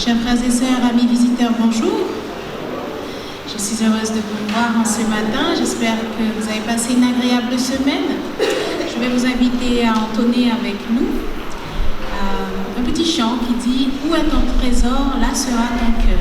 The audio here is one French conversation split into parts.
Chers frères et sœurs, amis visiteurs, bonjour. Je suis heureuse de vous voir en ce matin. J'espère que vous avez passé une agréable semaine. Je vais vous inviter à entonner avec nous un petit chant qui dit « Où est ton trésor, là sera ton cœur ».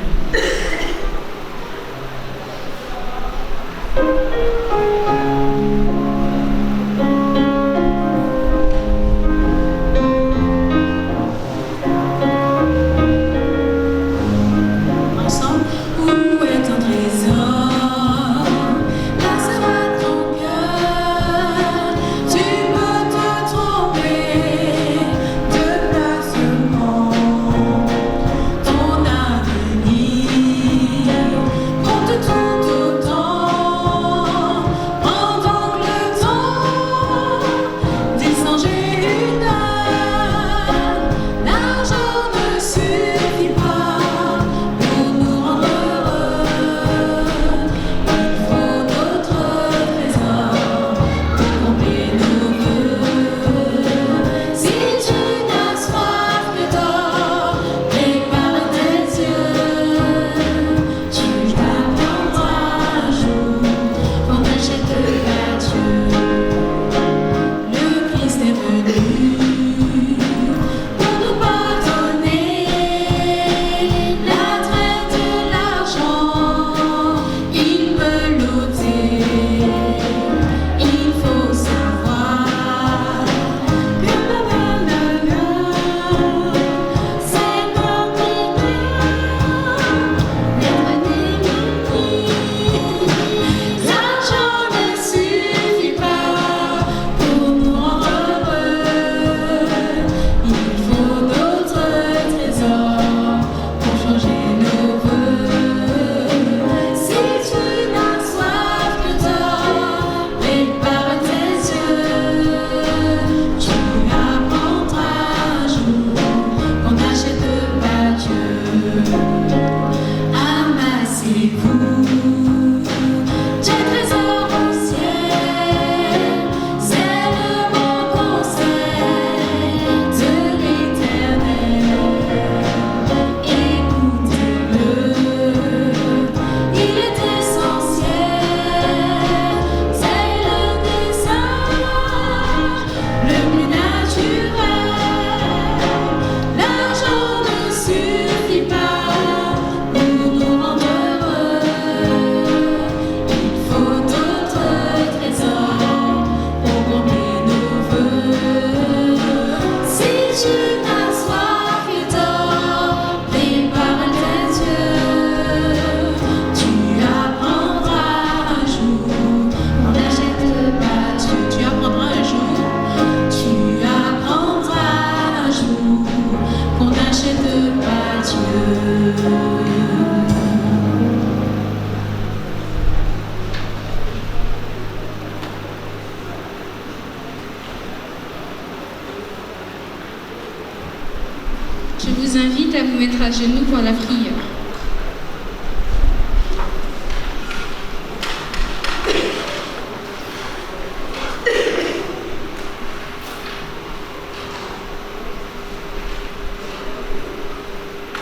Je vous invite à vous mettre à genoux pour la prière.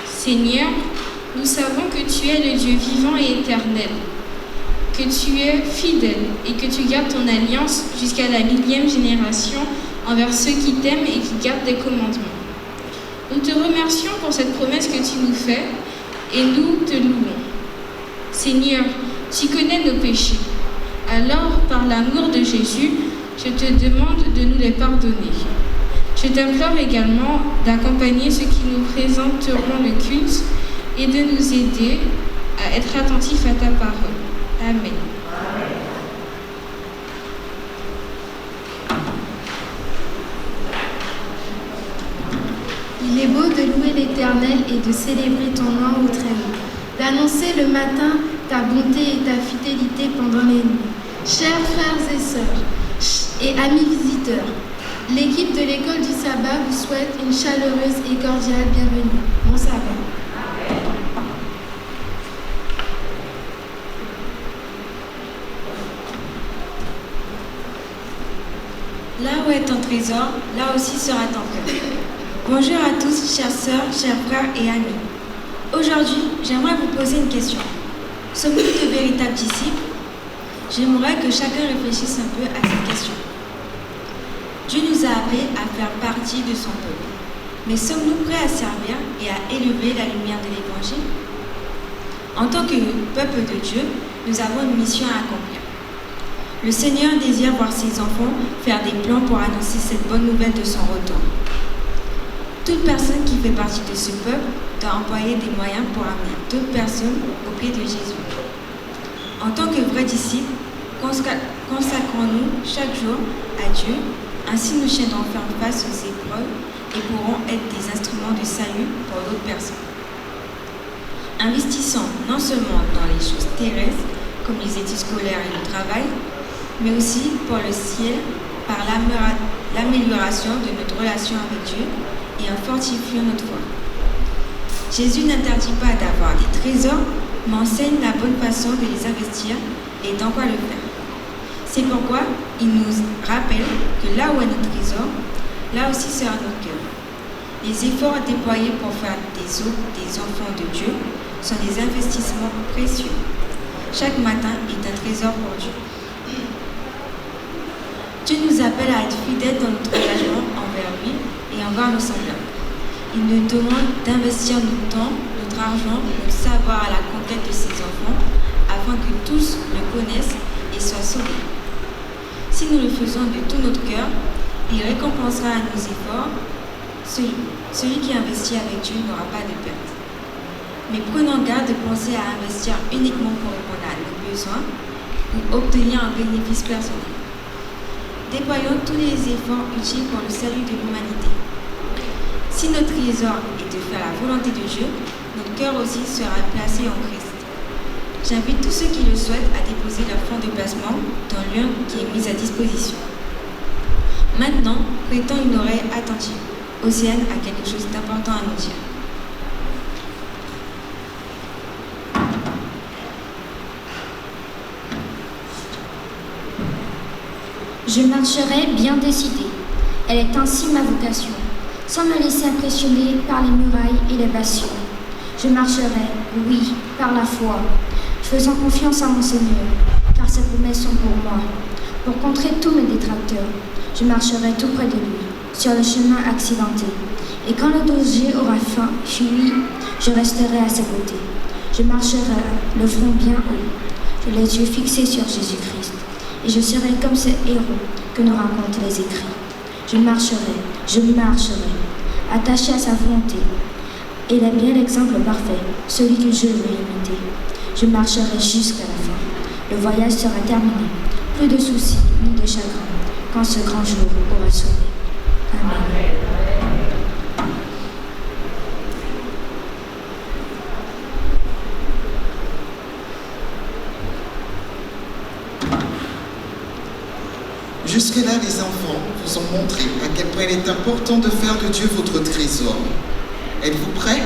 Seigneur, nous savons que tu es le Dieu vivant et éternel, que tu es fidèle et que tu gardes ton alliance jusqu'à la 1000e génération envers ceux qui t'aiment et qui gardent tes commandements. Nous te remercions pour cette promesse que tu nous fais et nous te louons. Seigneur, tu connais nos péchés. Alors, par l'amour de Jésus, je te demande de nous les pardonner. Je t'implore également d'accompagner ceux qui nous présenteront le culte et de nous aider à être attentifs à ta parole. Amen. Il est beau de louer l'Éternel et de célébrer ton nom au Très-Haut, d'annoncer le matin ta bonté et ta fidélité pendant les nuits. Chers frères et sœurs et amis visiteurs, l'équipe de l'école du sabbat vous souhaite une chaleureuse et cordiale bienvenue. Bon sabbat. Là où est ton trésor, là aussi sera ton cœur. Bonjour à tous, chères sœurs, chers frères et amis. Aujourd'hui, j'aimerais vous poser une question. Sommes-nous de véritables disciples? J'aimerais que chacun réfléchisse un peu à cette question. Dieu nous a appelés à faire partie de son peuple. Mais sommes-nous prêts à servir et à élever la lumière de l'Évangile? En tant que peuple de Dieu, nous avons une mission à accomplir. Le Seigneur désire voir ses enfants faire des plans pour annoncer cette bonne nouvelle de son retour. Toute personne qui fait partie de ce peuple doit employer des moyens pour amener d'autres personnes au pied de Jésus. En tant que vrais disciples, consacrons-nous chaque jour à Dieu, ainsi nous tiendrons faire face aux épreuves et pourrons être des instruments de salut pour d'autres personnes. Investissons non seulement dans les choses terrestres, comme les études scolaires et le travail, mais aussi pour le ciel par l'amélioration de notre relation avec Dieu et en fortifiant notre foi. Jésus n'interdit pas d'avoir des trésors, mais enseigne la bonne façon de les investir et dans quoi le faire. C'est pourquoi il nous rappelle que là où est notre trésor, là aussi sera notre cœur. Les efforts déployés pour faire des autres des enfants de Dieu sont des investissements précieux. Chaque matin est un trésor pour Dieu. Dieu nous appelle à être fidèles dans notre engagement envers lui et envers nos semblables. Il nous demande d'investir notre temps, notre argent, notre savoir à la conquête de ses enfants, afin que tous le connaissent et soient sauvés. Si nous le faisons de tout notre cœur, il récompensera à nos efforts. Celui qui investit avec Dieu n'aura pas de perte. Mais prenons garde de penser à investir uniquement pour répondre à nos besoins ou obtenir un bénéfice personnel. Déployons tous les efforts utiles pour le salut de l'humanité. Si notre trésor est de faire la volonté de Dieu, notre cœur aussi sera placé en Christ. J'invite tous ceux qui le souhaitent à déposer leur fonds de placement dans le lien qui est mis à disposition. Maintenant, prêtons une oreille attentive. Océane a quelque chose d'important à nous dire. Je marcherai bien décidée. Elle est ainsi ma vocation, sans me laisser impressionner par les murailles et les bastions. Je marcherai, oui, par la foi, faisant confiance à mon Seigneur, car ses promesses sont pour moi. Pour contrer tous mes détracteurs, je marcherai tout près de lui, sur le chemin accidenté. Et quand le danger aura fui, je resterai à ses côtés. Je marcherai le front bien haut, les yeux fixés sur Jésus-Christ. Et je serai comme ces héros que nous racontent les écrits. Je marcherai, attaché à sa volonté. Et il est bien l'exemple parfait, celui que je veux imiter. Je marcherai jusqu'à la fin. Le voyage sera terminé. Plus de soucis ni de chagrin quand ce grand jour aura sonné. Amen. Jusque-là, les enfants vous ont montré à quel point il est important de faire de Dieu votre trésor. Êtes-vous prêts?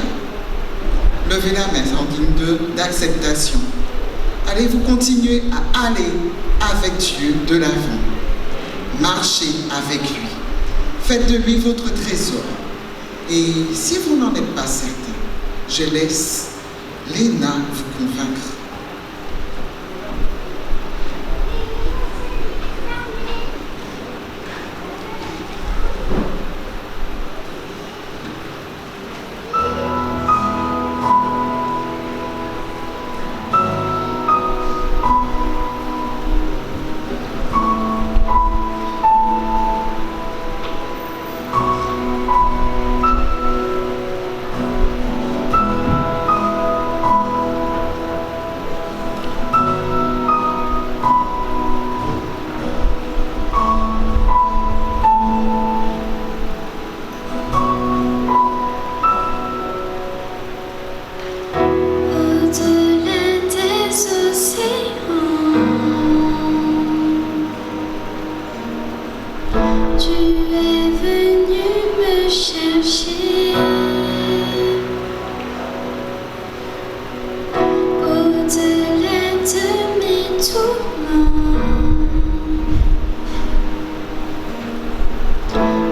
Levez la main en signe d'acceptation. Allez-vous continuer à aller avec Dieu de l'avant? Marchez avec lui. Faites de lui votre trésor. Et si vous n'en êtes pas certain, je laisse Léna vous convaincre.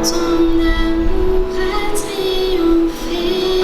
Ton amour a triomphé.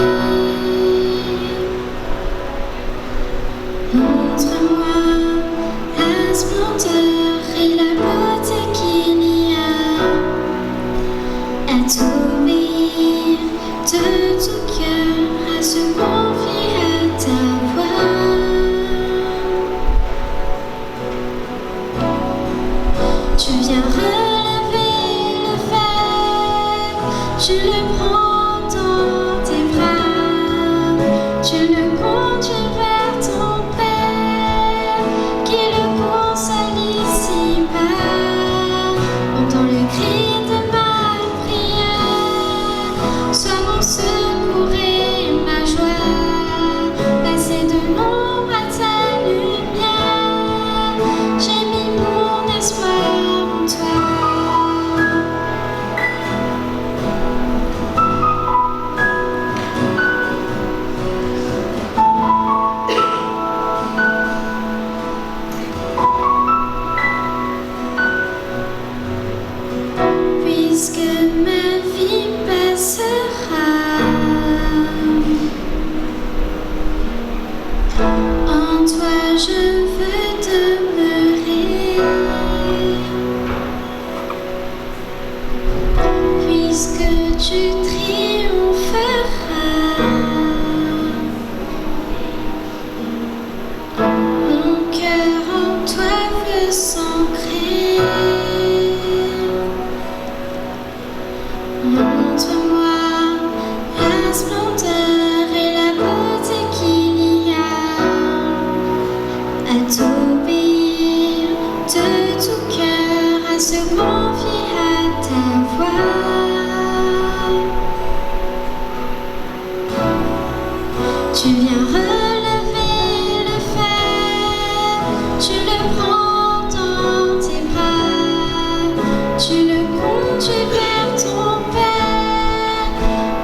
conduit vers ton Père,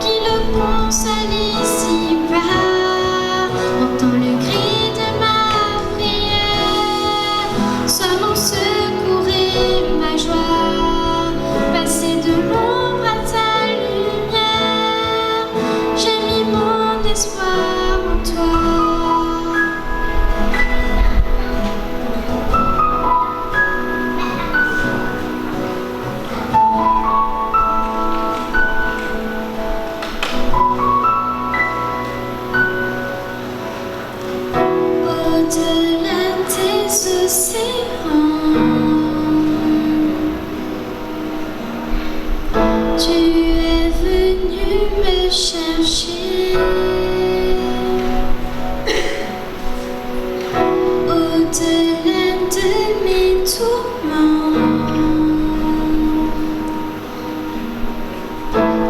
qui le consolait ici-bas. Entends le cri de ma prière, sois mon secours et ma joie. Passer de l'ombre à ta lumière, j'ai mis mon espoir en toi. Au-delà des océans, tu es venu me chercher. Au-delà de mes tourments,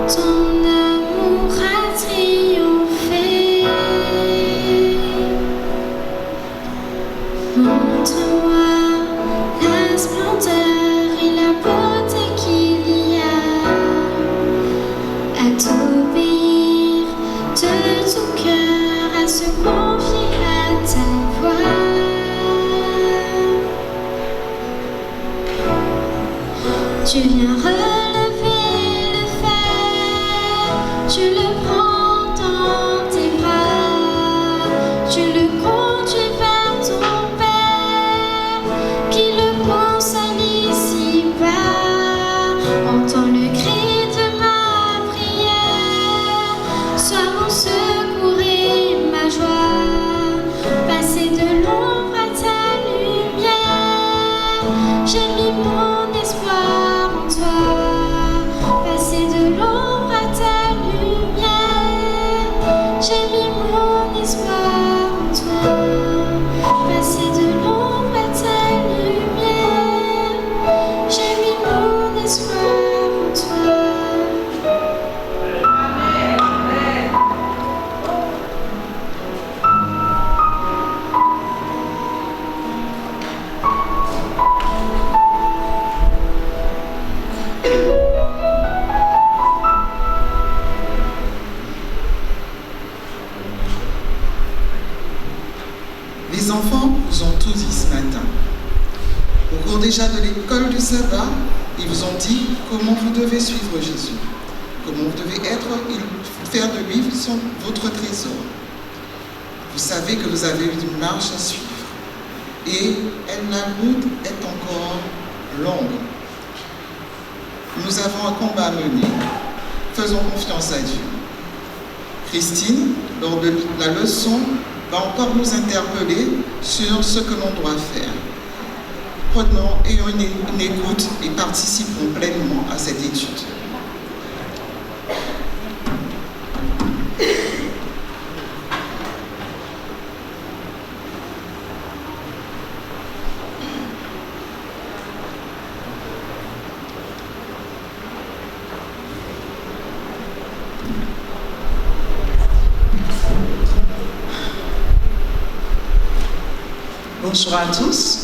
ton amour a triomphé. Montre-moi la splendeur et la beauté qu'il y a à t'obéir de tout cœur, à se confier à ta voix. Tu viens relever le fer, tu le prends dans tes bras, tu le conduis vers ton Père, qui le console ici-bas. Entends le cri de ma prière, sois mon secours et ma joie. Passer de l'ombre à ta lumière, j'ai mis mon espoir en toi. Passer de l'ombre à ta lumière, j'ai mis mon espoir en toi. Passer de l'ombre à ta lumière, j'ai mis mon espoir en toi. Les enfants vous ont tout dit ce matin. Au cours déjà de l'école du sabbat, ils vous ont dit comment vous devez suivre Jésus, comment vous devez être et faire de lui votre trésor. Vous savez que vous avez une marche à suivre et la route est encore longue. Nous avons un combat à mener. Faisons confiance à Dieu. Christine, lors de la leçon, va encore nous interpeller sur ce que l'on doit faire. Ayons une écoute et participons pleinement à cette étude. Bonjour à tous.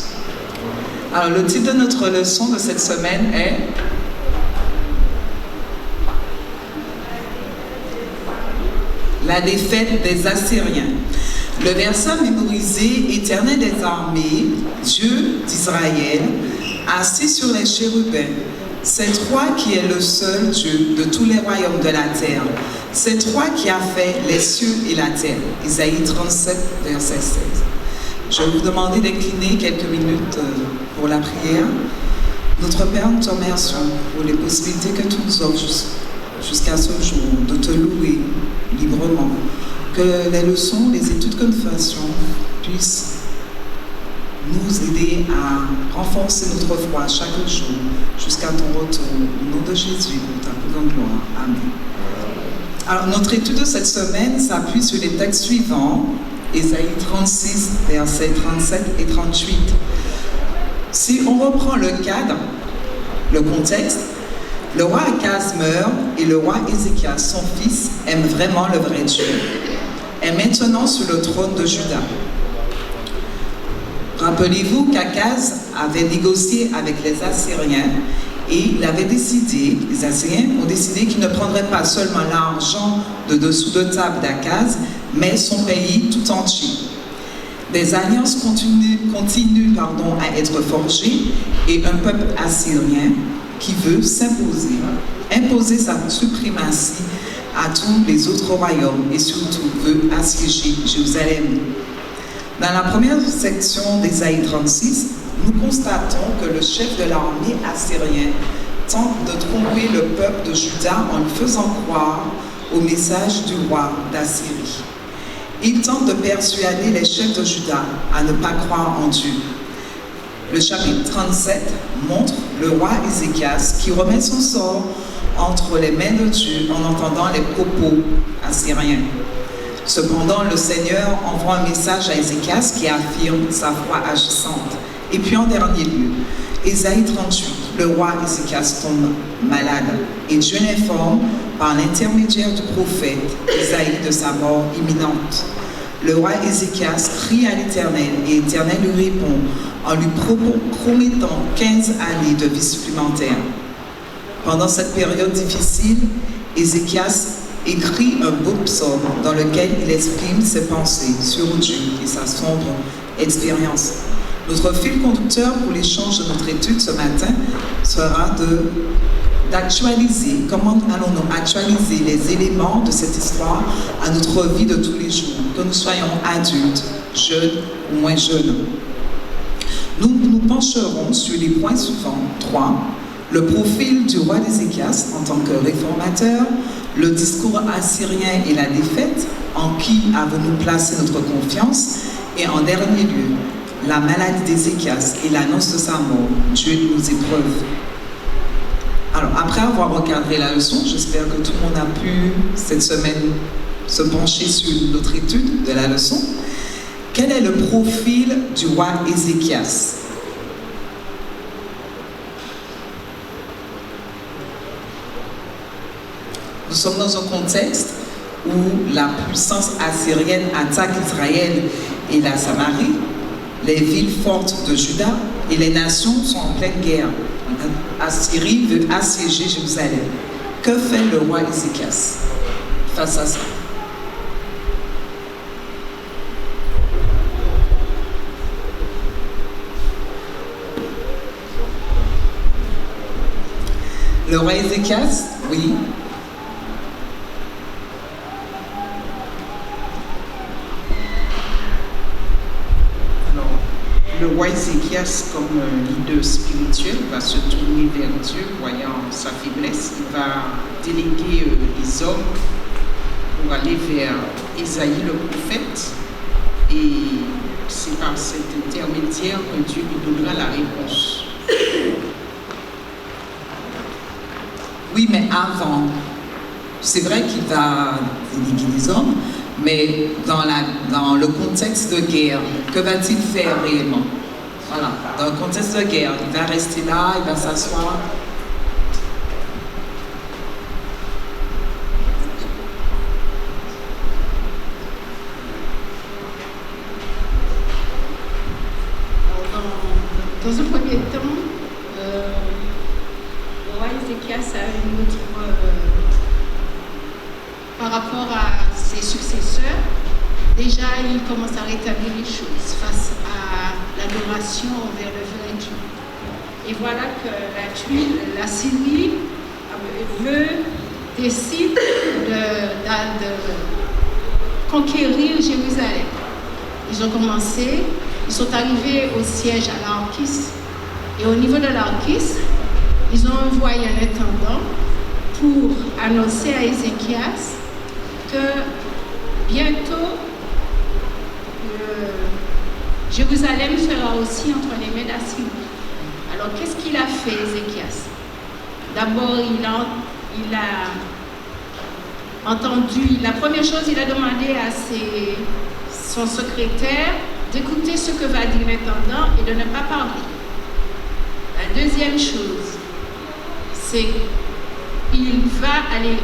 Alors, le titre de notre leçon de cette semaine est La défaite des Assyriens. Le verset mémorisé, Éternel des armées, Dieu d'Israël, assis sur les chérubins. C'est toi qui es le seul Dieu de tous les royaumes de la terre. C'est toi qui as fait les cieux et la terre. Isaïe 37, verset 16. Je vais vous demander d'incliner quelques minutes pour la prière. Notre Père, nous te remercions pour les possibilités que tu nous offres jusqu'à ce jour, de te louer librement. Que les leçons, les études que nous fassions puissent nous aider à renforcer notre foi chaque jour jusqu'à ton retour. Au nom de Jésus, pour ta plus grande gloire. Amen. Alors, notre étude de cette semaine s'appuie sur les textes suivants. Ésaïe 36, versets 37 et 38. Si on reprend le cadre, le contexte, le roi Akaz meurt et le roi Ézéchias, son fils, aime vraiment le vrai Dieu, est maintenant sur le trône de Juda. Rappelez-vous qu'Akaz avait négocié avec les Assyriens Et il avait décidé, les Assyriens ont décidé qu'ils ne prendraient pas seulement l'argent de dessous de table d'Akaz, mais son pays tout entier. Des alliances continuent à être forgées et un peuple assyrien qui veut imposer sa suprématie à tous les autres royaumes et surtout veut assiéger Jérusalem. Dans la première section d'Ésaïe 36, nous constatons que le chef de l'armée assyrien tente de tromper le peuple de Juda en lui faisant croire au message du roi d'Assyrie. Il tente de persuader les chefs de Juda à ne pas croire en Dieu. Le chapitre 37 montre le roi Ézéchias qui remet son sort entre les mains de Dieu en entendant les propos assyriens. Cependant, le Seigneur envoie un message à Ézéchias qui affirme sa foi agissante. Et puis en dernier lieu, Ésaïe 38, le roi Ézéchias tombe malade et Dieu l'informe par l'intermédiaire du prophète Ésaïe de sa mort imminente. Le roi Ézéchias crie à l'Éternel et l'Éternel lui répond en lui promettant 15 années de vie supplémentaire. Pendant cette période difficile, Ézéchias écrit un beau psaume dans lequel il exprime ses pensées sur Dieu et sa sombre expérience. Notre fil conducteur pour l'échange de notre étude ce matin sera d'actualiser, comment allons-nous actualiser les éléments de cette histoire à notre vie de tous les jours, que nous soyons adultes, jeunes ou moins jeunes. Nous nous pencherons sur les points suivants. 3. Le profil du roi d'Ézéchias en tant que réformateur, le discours assyrien et la défaite, en qui avons-nous placé notre confiance, et en dernier lieu, la maladie d'Ézéchias et l'annonce de sa mort, Dieu nous épreuve. Alors, après avoir recadré la leçon, j'espère que tout le monde a pu, cette semaine, se pencher sur notre étude de la leçon. Quel est le profil du roi Ézéchias? Nous sommes dans un contexte où la puissance assyrienne attaque Israël et la Samarie, les villes fortes de Juda, et les nations sont en pleine guerre. Assyrie veut assiéger Jérusalem. Que fait le roi Ézéchias face à ça? Le roi Ézéchias, oui. Le roi Ézéchias, comme leader spirituel, va se tourner vers Dieu, voyant sa faiblesse. Il va déléguer des hommes pour aller vers Ésaïe le prophète. Et c'est par cet intermédiaire que Dieu lui donnera la réponse. Oui, mais avant, c'est vrai qu'il va déléguer des hommes, mais dans le contexte de guerre, que va-t-il faire réellement? Voilà, dans le contexte de guerre, il va rester là, il va s'asseoir. Dans un premier temps, le roi Ézéchias a une autre... par rapport à ses successeurs, déjà il commence à rétablir les choses face à l'adoration envers le vrai Dieu. Et voilà que la Syrie décide de conquérir Jérusalem. Ils ont commencé, ils sont arrivés au siège à l'Archis. Et au niveau de l'Archis, ils ont envoyé un intendant pour annoncer à Ézéchias que bientôt Jérusalem sera aussi entre les mains d'Assyrie. Alors qu'est-ce qu'il a fait, Ézéchias? D'abord, il a entendu, la première chose, il a demandé à son secrétaire d'écouter ce que va dire l'intendant et de ne pas parler. La deuxième chose, c'est qu'il va aller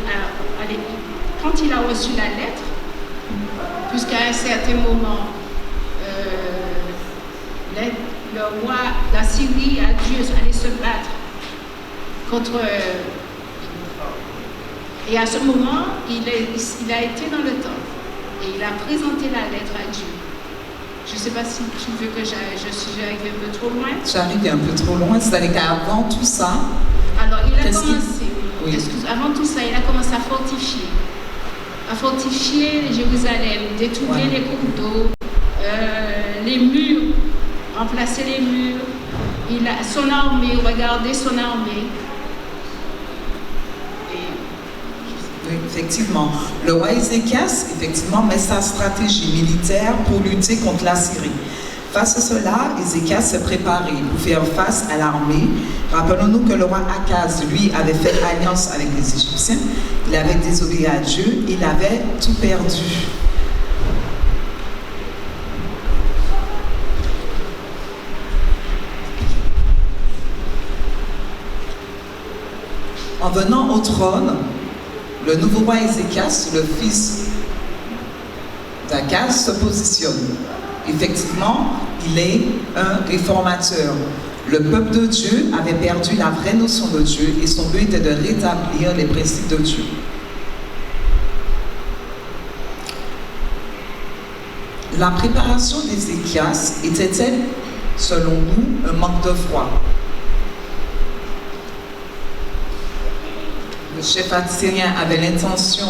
quand il a reçu la lettre, puisqu'à un certain moment, le roi d'Assyrie a dû aller se battre contre... Et à ce moment, il a été dans le temple et il a présenté la lettre à Dieu. Je ne sais pas si tu veux que je suis arrivée un peu trop loin. J'arrive un peu trop loin, c'est-à-dire qu'avant tout ça... Alors, il a commencé, avant tout ça, il a commencé à fortifier Jérusalem, détruire les cours d'eau, les murs, remplacer les murs, son armée, regardez son armée. Oui, effectivement. Le roi Ézéchias, effectivement, met sa stratégie militaire pour lutter contre la Syrie. Face à cela, Ézéchias se préparait pour faire face à l'armée. Rappelons-nous que le roi Akaz, lui, avait fait alliance avec les Égyptiens. Il avait désobéi à Dieu. Il avait tout perdu. En venant au trône, le nouveau roi Ézéchias, le fils d'Akaz, se positionne. Effectivement, il est un réformateur. Le peuple de Dieu avait perdu la vraie notion de Dieu et son but était de rétablir les principes de Dieu. La préparation d'Ézéchias était-elle, selon nous, un manque de foi? Le chef assyrien avait l'intention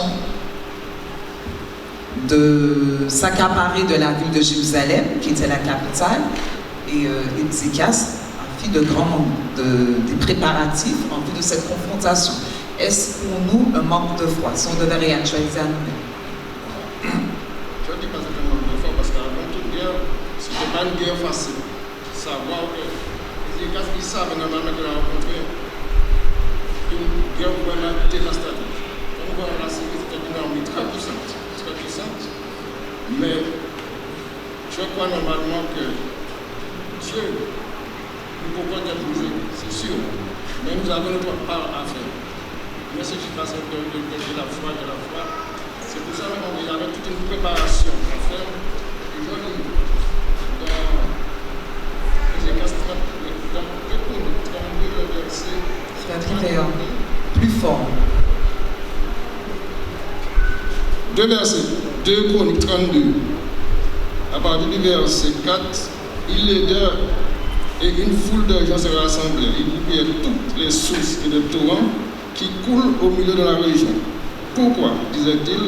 de s'accaparer de la ville de Jérusalem, qui était la capitale, et Ézéchias a fait de grands des préparatifs en vue de cette confrontation. Est-ce pour nous un manque de foi, si on devait réactualiser à nous-mêmes? Je ne dis pas que c'est un manque de foi, parce qu'avant toute guerre, ce n'était pas une guerre facile. Savoir que Ézéchias, ils savent normalement qu'il a rencontré une guerre vraiment dévastatrice. On voit la Syrie, c'était une armée très puissante. Mais je crois normalement que Dieu nous propose d'être brisé, c'est sûr. Mais nous avons notre part à faire. Mais ce qui passe de la foi, c'est pour ça qu'il y avait toute une préparation à faire. Et je lis dans Ézéchias 32 verset. Plus fort. 2 Chroniques 32, à partir du verset 4, il aida et une foule de gens se rassemblaient. Ils coupaient toutes les sources et les torrents qui coulent au milieu de la région. Pourquoi, disait-il,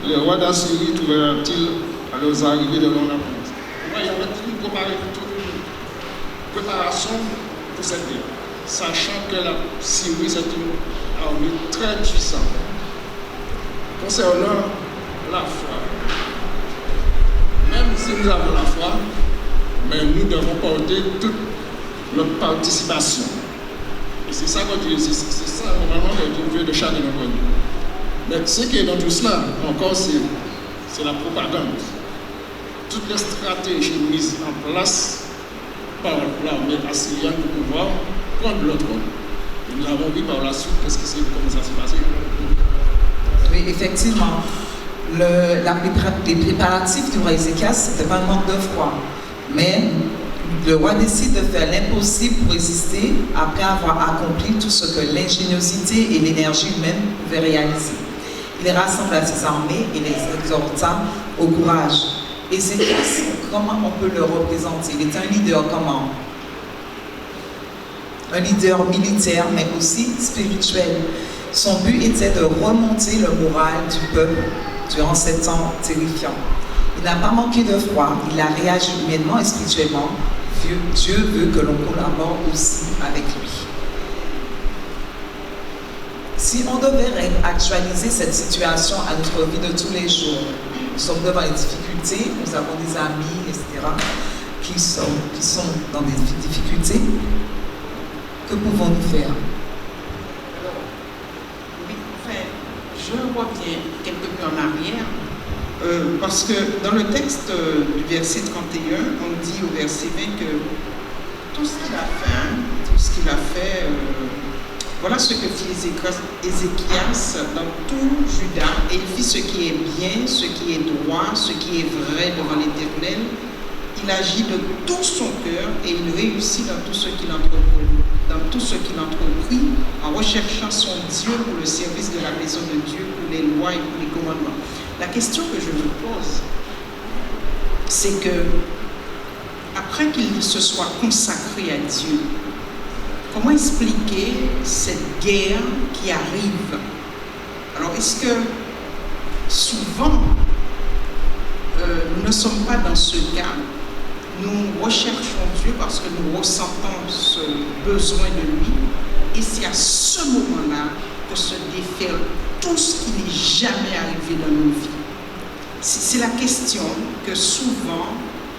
les rois d'Assyrie trouvèrent-ils à leurs arrivées devant la place? Il y avait une préparation pour cette guerre, sachant que la Syrie c'est une armée très puissante. Concernant la foi. Même si nous avons la foi, mais nous devons porter toute notre participation. Et c'est ça que Dieu, c'est ça normalement que Dieu veut de chacun d'entre nous. Mais ce qui est dans tout cela, encore, c'est la propagande. Toutes les stratégies mises en place par l'armée assyrienne pour pouvoir prendre le trône. Et nous avons vu par la suite comment ça s'est passé. Oui, effectivement. Les préparatifs du roi Ézéchias, c'était pas un manque de foi. Mais le roi décide de faire l'impossible pour résister après avoir accompli tout ce que l'ingéniosité et l'énergie humaine pouvaient réaliser. Il rassembla ses armées et les exhorta au courage. Ézéchias, comment on peut le représenter? Il est un leader comment? Un leader militaire, mais aussi spirituel. Son but était de remonter le moral du peuple durant ces temps terrifiants. Il n'a pas manqué de foi, il a réagi humainement et spirituellement. Dieu veut que l'on collabore aussi avec lui. Si on devait actualiser cette situation à notre vie de tous les jours, nous sommes devant les difficultés, nous avons des amis, etc., qui sont dans des difficultés. Que pouvons-nous faire? Je reviens quelque peu en arrière, parce que dans le texte du verset 31, on dit au verset 20 que tout ce qu'il a fait, voilà ce que fit Ézéchias dans tout Juda, et il fit ce qui est bien, ce qui est droit, ce qui est vrai devant l'Éternel. il agit de tout son cœur et il réussit dans tout ce qu'il entreprit, en recherchant son Dieu pour le service de la maison de Dieu, pour les lois et pour les commandements. La question que je me pose, c'est que après qu'il se soit consacré à Dieu, comment expliquer cette guerre qui arrive? Alors, est-ce que souvent, nous ne sommes pas dans ce cas? Nous recherchons Dieu parce que nous ressentons ce besoin de lui, et c'est à ce moment-là que se déferle tout ce qui n'est jamais arrivé dans nos vies. C'est la question que souvent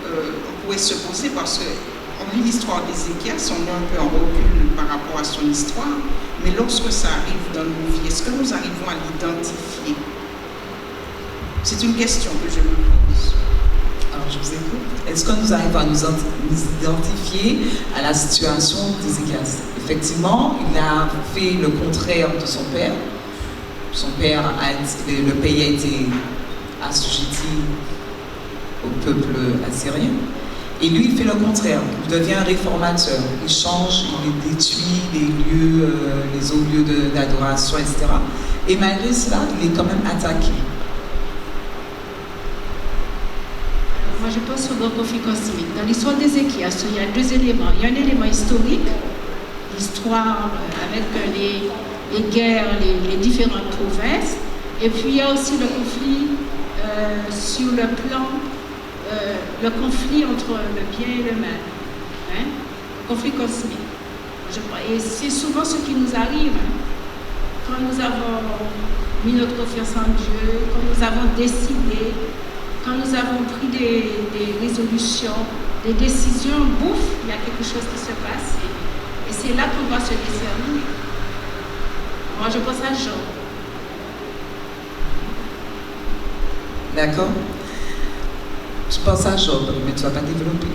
on pourrait se poser, parce qu'on lit l'histoire d'Ézéchias, on est un peu en recul par rapport à son histoire, mais lorsque ça arrive dans nos vies, est-ce que nous arrivons à l'identifier? C'est une question que je me pose. Alors, je vous écoute. Est-ce que nous arrivons à nous identifier à la situation d'Ézéchias? Effectivement, il a fait le contraire de son père. Son père, le pays a été assujetti au peuple assyrien. Et lui, il fait le contraire. Il devient un réformateur. Il change, il détruit les lieux, les hauts lieux d'adoration, etc. Et malgré cela, il est quand même attaqué. Moi, je pense au grand conflit cosmique. Dans l'histoire d'Ézéchias, il y a deux éléments. Il y a un élément historique, l'histoire avec les guerres, les différentes provinces. Et puis, il y a aussi le conflit sur le plan, le conflit entre le bien et le mal. Hein? Le conflit cosmique. Et c'est souvent ce qui nous arrive. Quand nous avons mis notre confiance en Dieu, quand nous avons décidé, quand nous avons pris des résolutions, des décisions, bouf, il y a quelque chose qui se passe. Et c'est là qu'on doit se discerner. Moi, je pense à Job. D'accord? Je pense à Job, mais tu ne vas pas développer.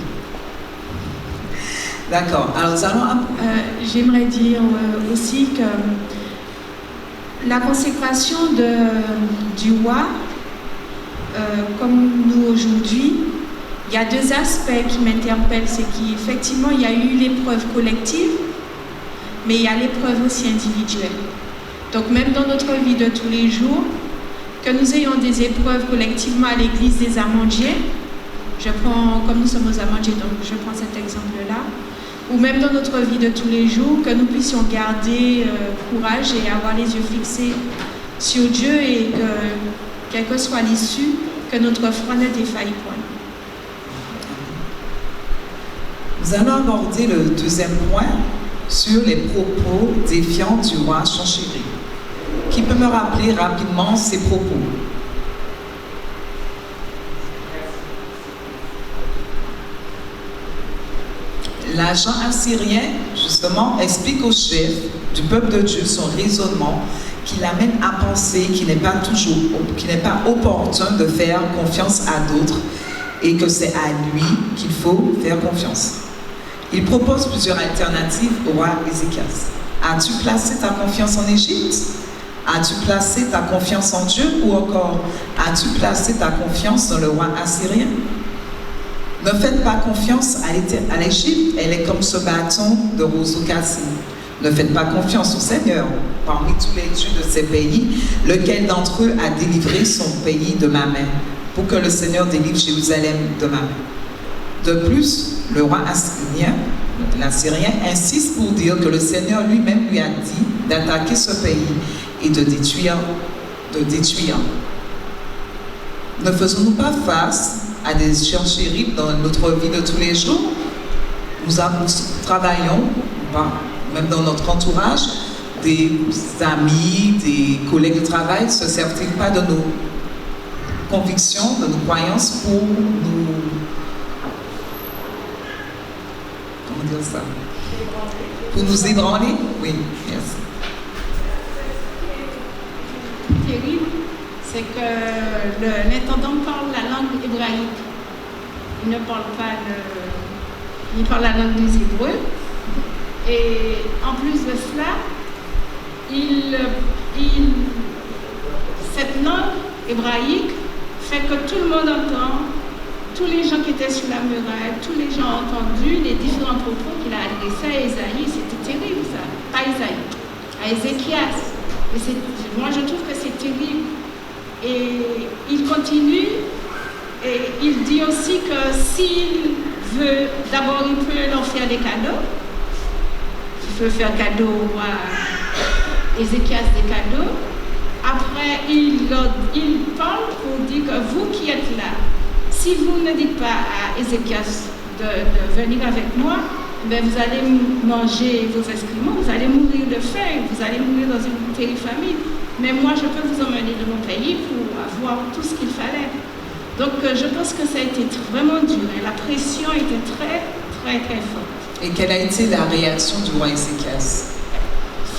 D'accord. Alors, nous allons... J'aimerais dire aussi que la consécration du roi, comme nous aujourd'hui, il y a deux aspects qui m'interpellent. C'est qu'effectivement, il y a eu l'épreuve collective, mais il y a l'épreuve aussi individuelle. Donc même dans notre vie de tous les jours, que nous ayons des épreuves collectivement à l'église des Amandiers, comme nous sommes aux Amandiers, donc je prends cet exemple-là, ou même dans notre vie de tous les jours, que nous puissions garder courage et avoir les yeux fixés sur Dieu, et que, quelle que soit l'issue, que notre foi ne défaille point. Nous allons aborder le deuxième point sur les propos défiants du roi Sanchérib. Qui peut me rappeler rapidement ces propos? L'agent assyrien, justement, explique au chef du peuple de Dieu son raisonnement qui l'amène à penser qu'il n'est pas opportun de faire confiance à d'autres et que c'est à lui qu'il faut faire confiance. Il propose plusieurs alternatives au roi Ézéchias. As-tu placé ta confiance en Égypte? As-tu placé ta confiance en Dieu? Ou encore, as-tu placé ta confiance dans le roi assyrien? Ne faites pas confiance à l'Égypte, elle est comme ce bâton de roseau cassé. Ne faites pas confiance au Seigneur, parmi tous les dieux de ces pays, lequel d'entre eux a délivré son pays de ma main, pour que le Seigneur délivre Jérusalem de ma main. De plus, le roi l'Assyrien insiste pour dire que le Seigneur lui-même lui a dit d'attaquer ce pays et de détruire. Ne faisons-nous pas face à des Sanchérib dans notre vie de tous les jours? Nous travaillons, même dans notre entourage, des amis, des collègues de travail, ne se servent-ils pas de nos convictions, de nos croyances pour nous... Comment dire ça? Pour nous ébranler? Oui, merci. Terrible, c'est que l'intendant parle la langue hébraïque. Il ne parle pas il parle la langue des Hébreux. Et en plus de cela, cette langue hébraïque fait que tout le monde entend tous les gens qui étaient sur la muraille, tous les gens ont entendu les différents propos qu'il a adressés à Ésaïe. C'était terrible ça, pas Ésaïe, à Ézéchias. Moi je trouve que c'est terrible. Et il continue et il dit aussi que s'il veut, d'abord il peut leur faire des cadeaux. Il peut faire cadeau à Ézéchias des cadeaux. Après il parle pour dire que vous qui êtes là, si vous ne dites pas à Ézéchias de venir avec moi, ben vous allez manger vos excréments, vous allez mourir de faim, vous allez mourir dans une terrible famine. Mais moi, je peux vous emmener de mon pays pour avoir tout ce qu'il fallait. Donc, je pense que ça a été vraiment dur. Et la pression était très, très, très forte. Et quelle a été la réaction du roi Ézéchias?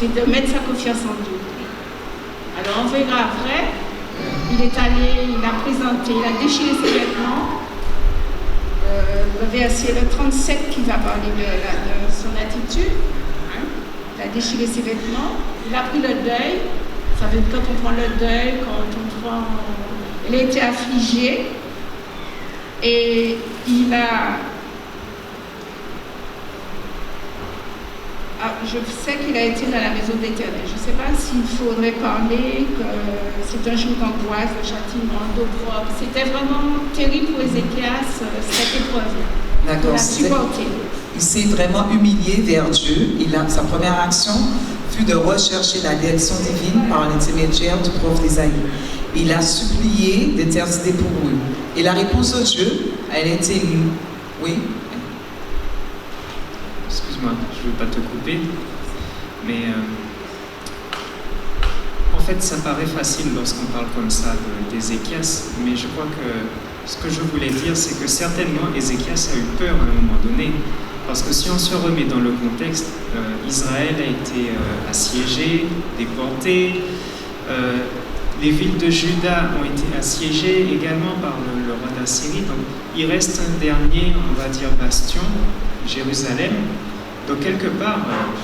C'est de mettre sa confiance en Dieu. Alors, on verra après. Il est allé, il a présenté, il a déchiré ses vêtements. Le verset le 37 qui va parler de son attitude. Il a déchiré ses vêtements. Il a pris le deuil. Ça veut dire quand on prend le deuil, il a été affligé et il a... je sais qu'il a été dans la maison d'Éternel. Je ne sais pas s'il faudrait parler que c'est un jour d'angoisse, de châtiment, d'opprobre. C'était vraiment terrible pour Ézéchias, cette épreuve. D'accord. Il s'est vraiment humilié vers Dieu. Sa première action fut de rechercher la direction divine par l'intermédiaire du prophète Isaïe. Il a supplié d'intercéder pour eux. Et la réponse de Dieu, elle était oui. Excuse-moi, je ne veux pas te couper, mais en fait, ça paraît facile lorsqu'on parle comme ça d'Ézéchias, mais je crois que ce que je voulais dire, c'est que certainement Ézéchias a eu peur à un moment donné. Parce que si on se remet dans le contexte, Israël a été assiégé, déporté, les villes de Juda ont été assiégées également par le roi d'Assyrie. Donc il reste un dernier, on va dire, bastion, Jérusalem. Donc quelque part,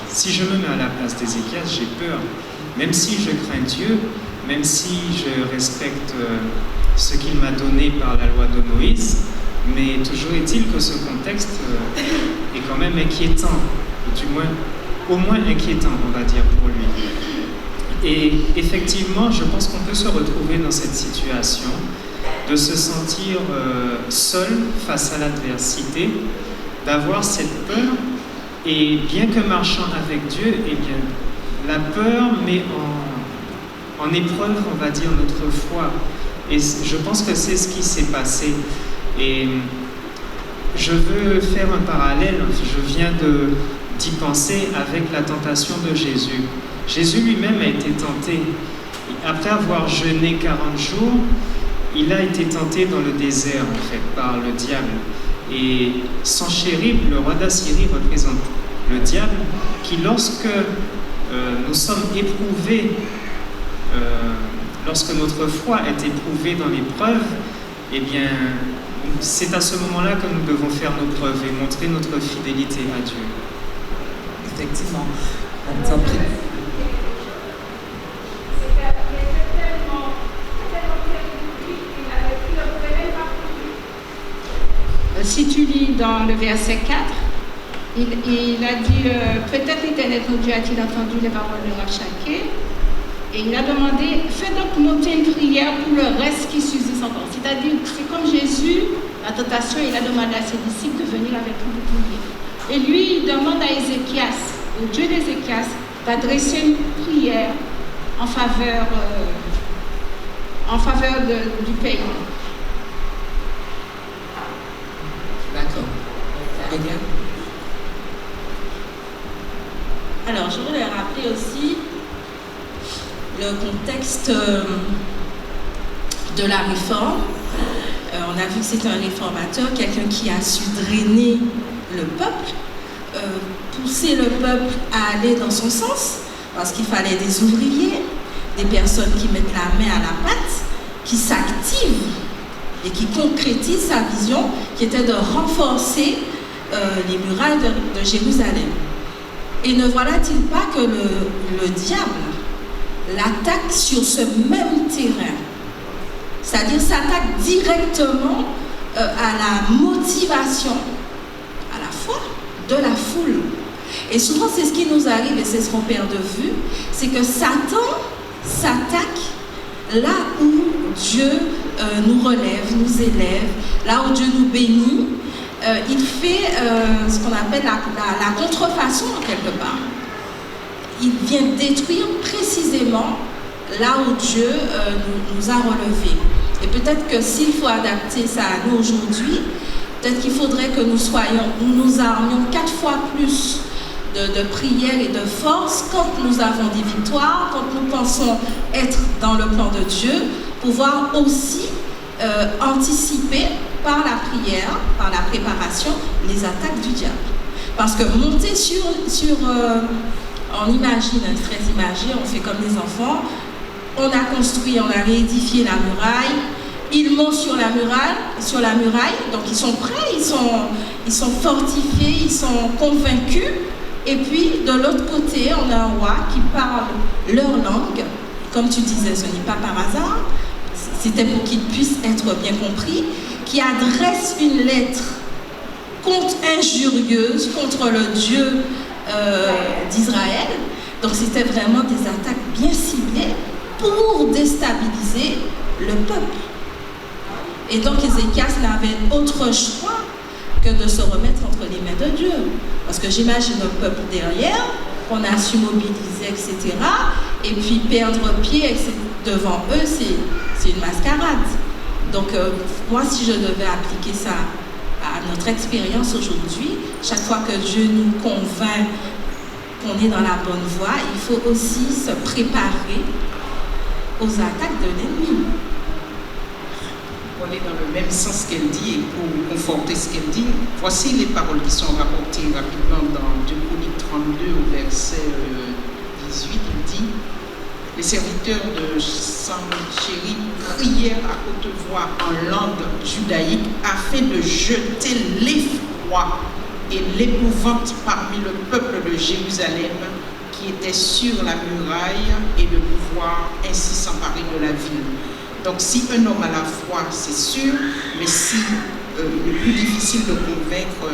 si je me mets à la place d'Ézéchias, j'ai peur. Même si je crains Dieu, même si je respecte ce qu'il m'a donné par la loi de Moïse, mais toujours est-il que ce contexte est quand même inquiétant, ou du moins, au moins inquiétant, on va dire, pour lui. Et effectivement, je pense qu'on peut se retrouver dans cette situation, de se sentir seul face à l'adversité, d'avoir cette peur, et bien que marchant avec Dieu, eh bien, la peur met en épreuve, on va dire, notre foi. Et je pense que c'est ce qui s'est passé. Et je veux faire un parallèle, je viens d'y penser avec la tentation de Jésus. Jésus lui-même a été tenté. Après avoir jeûné 40 jours, il a été tenté dans le désert, en fait, par le diable. Et Sanchérib, le roi d'Assyrie, représente le diable, qui lorsque nous sommes éprouvés, lorsque notre foi est éprouvée dans l'épreuve, eh bien, c'est à ce moment-là que nous devons faire nos preuves et montrer notre fidélité à Dieu. Effectivement. Si tu lis dans le verset 4, il a dit peut-être l'Éternel ton Dieu a-t-il entendu les paroles de Rabshakeh, et il a demandé fais donc monter une prière pour le reste qui subsiste encore. C'est-à-dire, c'est comme Jésus, la tentation, il a demandé à ses disciples de venir avec lui pour prier. Et lui, il demande à Ézéchias, au Dieu d'Ézéchias, d'adresser une prière en faveur du pays. D'accord. Aurélien? Alors, je voulais rappeler aussi le contexte de la réforme. On a vu que c'était un réformateur, quelqu'un qui a su drainer le peuple, pousser le peuple à aller dans son sens, parce qu'il fallait des ouvriers, des personnes qui mettent la main à la pâte, qui s'activent et qui concrétisent sa vision, qui était de renforcer les murailles de Jérusalem. Et ne voilà-t-il pas que le diable l'attaque sur ce même terrain, c'est-à-dire s'attaque directement à la motivation, à la foi de la foule. Et souvent, c'est ce qui nous arrive, et c'est ce qu'on perd de vue, c'est que Satan s'attaque là où Dieu nous relève, nous élève, là où Dieu nous bénit. Il fait ce qu'on appelle la contrefaçon, quelque part. Il vient détruire précisément là où Dieu nous a relevés. Et peut-être que s'il faut adapter ça à nous aujourd'hui, peut-être qu'il faudrait que nous armions 4 fois plus de prière et de force quand nous avons des victoires, quand nous pensons être dans le plan de Dieu, pouvoir aussi anticiper par la prière, par la préparation, les attaques du diable. Parce que monter on imagine, très imagé, on fait comme les enfants, on a construit, on a réédifié la muraille, ils montent sur la muraille, donc ils sont prêts, ils sont fortifiés, ils sont convaincus. Et puis, de l'autre côté, on a un roi qui parle leur langue. Comme tu disais, ce n'est pas par hasard. C'était pour qu'ils puissent être bien compris. Qui adresse une lettre injurieuse contre le Dieu d'Israël. Donc, c'était vraiment des attaques bien ciblées pour déstabiliser le peuple. Et donc, Ézéchias n'avait autre choix que de se remettre entre les mains de Dieu. Parce que j'imagine un peuple derrière, qu'on a su mobiliser, etc. Et puis perdre pied devant eux, c'est une mascarade. Donc moi, si je devais appliquer ça à notre expérience aujourd'hui, chaque fois que Dieu nous convainc qu'on est dans la bonne voie, il faut aussi se préparer aux attaques de l'ennemi. On est dans le même sens qu'elle dit, et pour conforter ce qu'elle dit, voici les paroles qui sont rapportées rapidement dans 2 Chroniques 32 au verset 18. Il dit: les serviteurs de Sanchérib prièrent à haute voix en langue judaïque afin de jeter l'effroi et l'épouvante parmi le peuple de Jérusalem qui était sur la muraille, et de pouvoir ainsi s'emparer de la ville. Donc si un homme a la foi, c'est sûr, mais si il est plus difficile de convaincre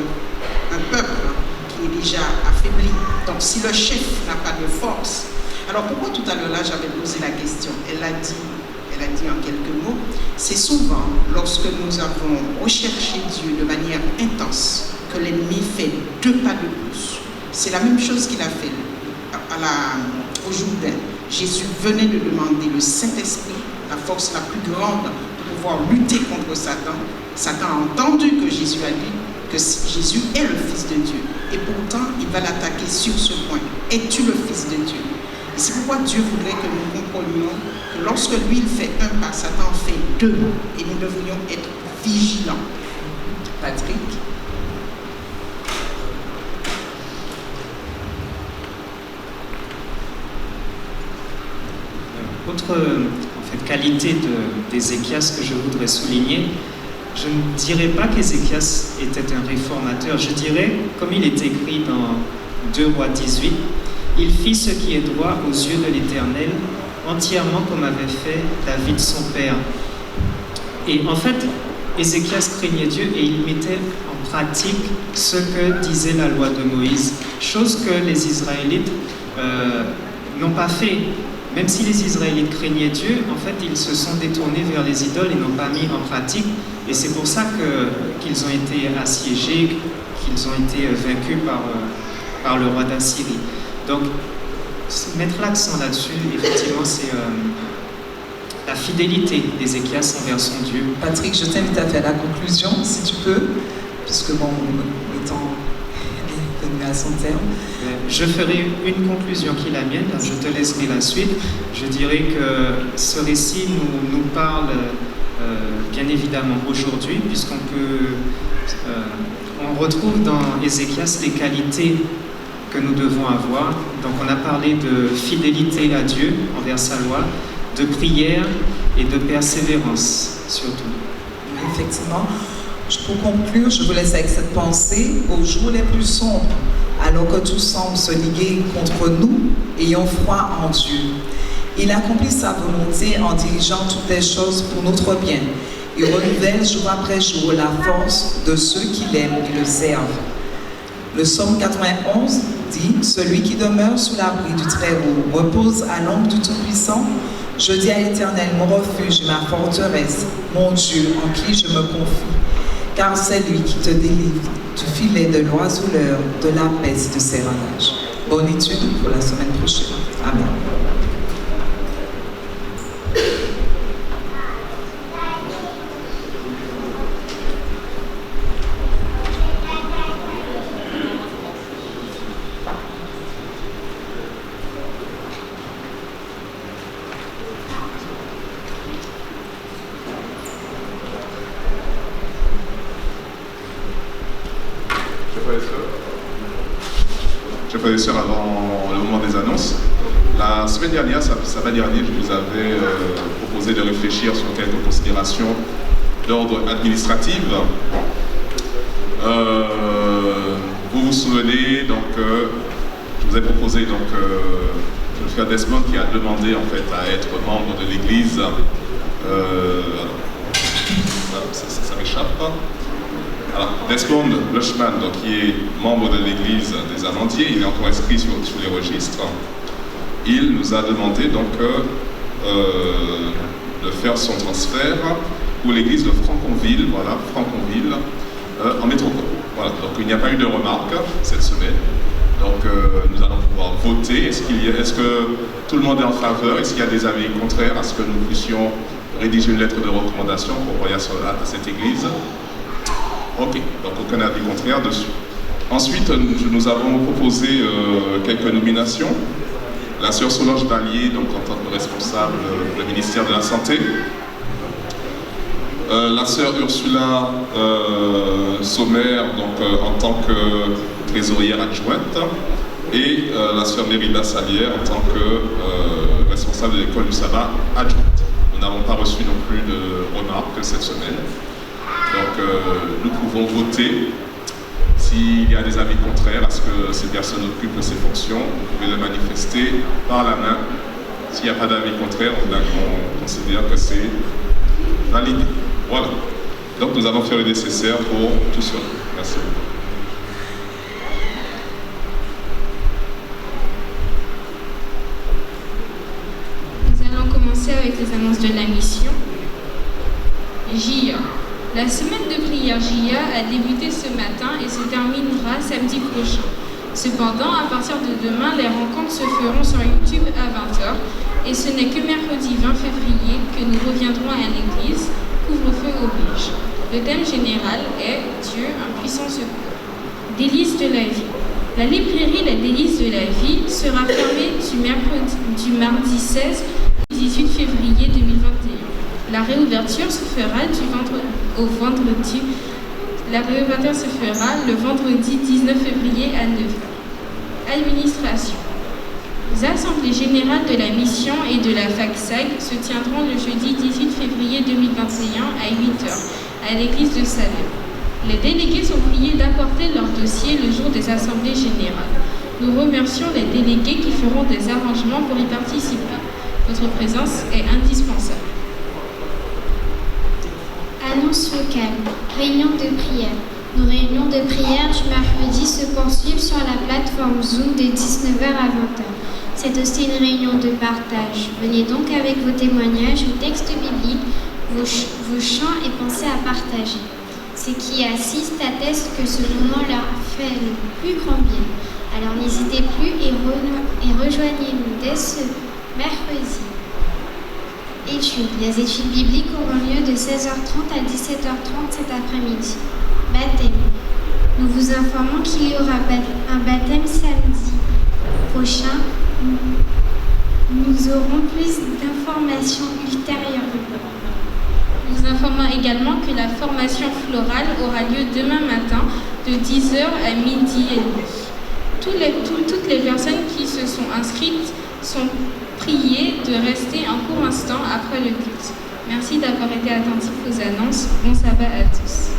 un peuple qui est déjà affaibli. Donc si le chef n'a pas de force. Alors pourquoi tout à l'heure là j'avais posé la question? Elle a dit en quelques mots, c'est souvent lorsque nous avons recherché Dieu de manière intense que l'ennemi fait 2 pas de plus. C'est la même chose qu'il a fait au Jourdain. Jésus venait de demander le Saint-Esprit, la force la plus grande pour pouvoir lutter contre Satan. Satan a entendu que Jésus a dit que Jésus est le Fils de Dieu. Et pourtant, il va l'attaquer sur ce point. Es-tu le Fils de Dieu? Et c'est pourquoi Dieu voudrait que nous comprenions que lorsque lui, il fait 1 pas, Satan fait 2. Et nous devrions être vigilants. Patrick? Autre qualité d'Ézéchias que je voudrais souligner, je ne dirais pas qu'Ézéchias était un réformateur. Je dirais, comme il est écrit dans 2 Rois 18, il fit ce qui est droit aux yeux de l'Éternel, entièrement comme avait fait David son père. Et en fait, Ézéchias craignait Dieu et il mettait en pratique ce que disait la loi de Moïse, chose que les Israélites n'ont pas fait. Même si les Israélites craignaient Dieu, en fait, ils se sont détournés vers les idoles et n'ont pas mis en pratique. Et c'est pour ça qu'ils ont été assiégés, qu'ils ont été vaincus par le roi d'Assyrie. Donc, mettre l'accent là-dessus, effectivement, c'est la fidélité d'Ézéchias envers son Dieu. Patrick, je t'invite à faire la conclusion, si tu peux, puisque bon, le temps est venu à son terme. Je ferai une conclusion qui est la mienne, je te laisserai la suite. Je dirais que ce récit nous parle bien évidemment aujourd'hui, puisqu'on on retrouve dans Ézéchias les qualités que nous devons avoir. Donc on a parlé de fidélité à Dieu envers sa loi, de prière et de persévérance surtout. Effectivement. Pour conclure, je vous laisse avec cette pensée. Aux jours les plus sombres, alors que tout semble se liguer contre nous, ayons foi en Dieu. Il accomplit sa volonté en dirigeant toutes les choses pour notre bien. et renouvelle jour après jour la force de ceux qui l'aiment et le servent. Le psaume 91 dit « Celui qui demeure sous l'abri du Très-Haut repose à l'ombre du Tout-Puissant. Je dis à l'Éternel, mon refuge, ma forteresse, mon Dieu, en qui je me confie. Car c'est lui qui te délivre du filet de l'oiseleur, de la peste de ses ravages. » Bonne étude pour la semaine prochaine. Amen. Chers frères et sœurs, avant le moment des annonces, la semaine dernière, je vous avais proposé de réfléchir sur quelques considérations d'ordre administratif. Vous vous souvenez, donc, je vous ai proposé le frère Desmond qui a demandé en fait à être membre de l'Église. Ça m'échappe. Alors, Desmond Lushman, donc, qui est membre de l'Église des Amandiers, il est encore inscrit sur les registres. Il nous a demandé donc de faire son transfert pour l'Église de Franconville, en métropole. Voilà, donc il n'y a pas eu de remarques cette semaine. Donc nous allons pouvoir voter. Est-ce que tout le monde est en faveur? Est-ce qu'il y a des avis contraires à ce que nous puissions rédiger une lettre de recommandation pour envoyer à cette Église? Ok, donc aucun avis contraire dessus. Ensuite, nous avons proposé quelques nominations. La sœur Solange Vallier, donc en tant que responsable du ministère de la Santé. La sœur Ursula Sommer, donc en tant que trésorière adjointe. Et la sœur Mérida Salière en tant que responsable de l'école du sabbat adjointe. Nous n'avons pas reçu non plus de remarques cette semaine. Donc nous pouvons voter. S'il y a des avis contraires à ce que ces personnes occupent ces fonctions, vous pouvez le manifester par la main. S'il n'y a pas d'avis contraire, on considère que c'est validé. Voilà. Donc nous allons faire le nécessaire pour tout cela. Merci beaucoup. Nous allons commencer avec les annonces de la mission. JIA. La semaine de prière JIA a débuté ce matin et se terminera samedi prochain. Cependant, à partir de demain, les rencontres se feront sur YouTube à 20h et ce n'est que mercredi 20 février que nous reviendrons à l'église, couvre-feu oblige. Le thème général est Dieu, un puissant secours. Délices de la vie. La librairie La Délice de la vie sera fermée du mardi 16 au 18 février 2021. La réouverture se fera le vendredi 19 février à 9h. Administration. Les assemblées générales de la mission et de la FACSAG se tiendront le jeudi 18 février 2021 à 8h à l'église de Salem. Les délégués sont priés d'apporter leur dossier le jour des assemblées générales. Nous remercions les délégués qui feront des arrangements pour y participer. Votre présence est indispensable. Annonce locale. Réunion de prière. Nos réunions de prière du mercredi se poursuivent sur la plateforme Zoom de 19h à 20h. C'est aussi une réunion de partage. Venez donc avec vos témoignages ou textes bibliques, vos chants et pensez à partager. Ceux qui assistent attestent que ce moment leur fait le plus grand bien. Alors n'hésitez plus et rejoignez-nous dès ce mercredi. Études. Les études bibliques auront lieu de 16h30 à 17h30 cet après-midi. Baptême. Nous vous informons qu'il y aura un baptême samedi prochain. Nous aurons plus d'informations ultérieurement. Nous informons également que la formation florale aura lieu demain matin de 10h à midi et demi. Toutes les personnes qui se sont inscrites sont priées de rester un court instant après le culte. Merci d'avoir été attentifs aux annonces. Bon sabbat à tous.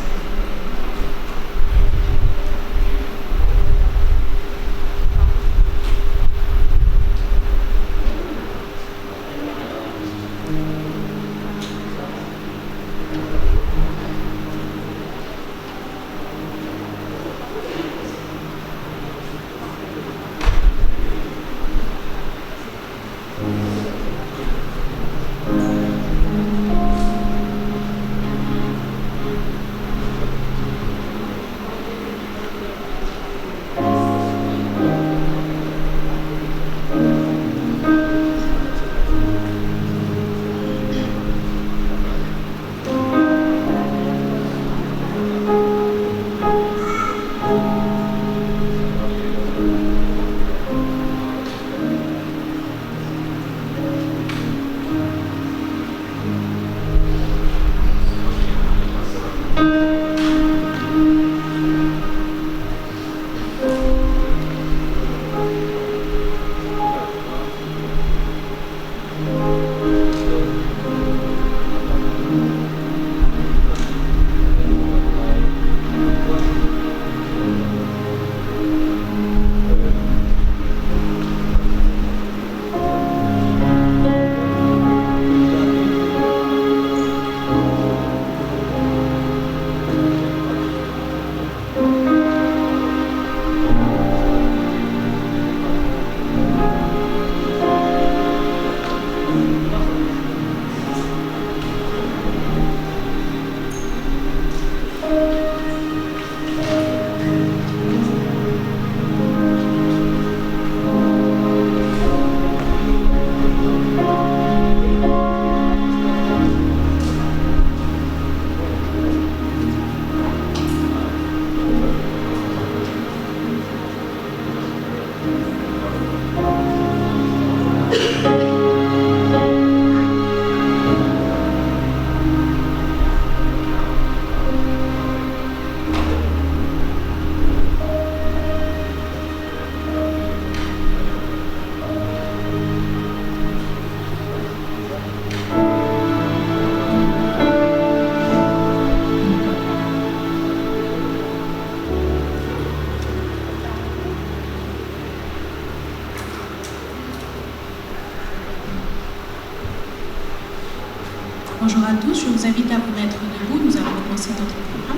bonjour à tous. Je vous invite à vous mettre debout. Nous allons commencer notre programme.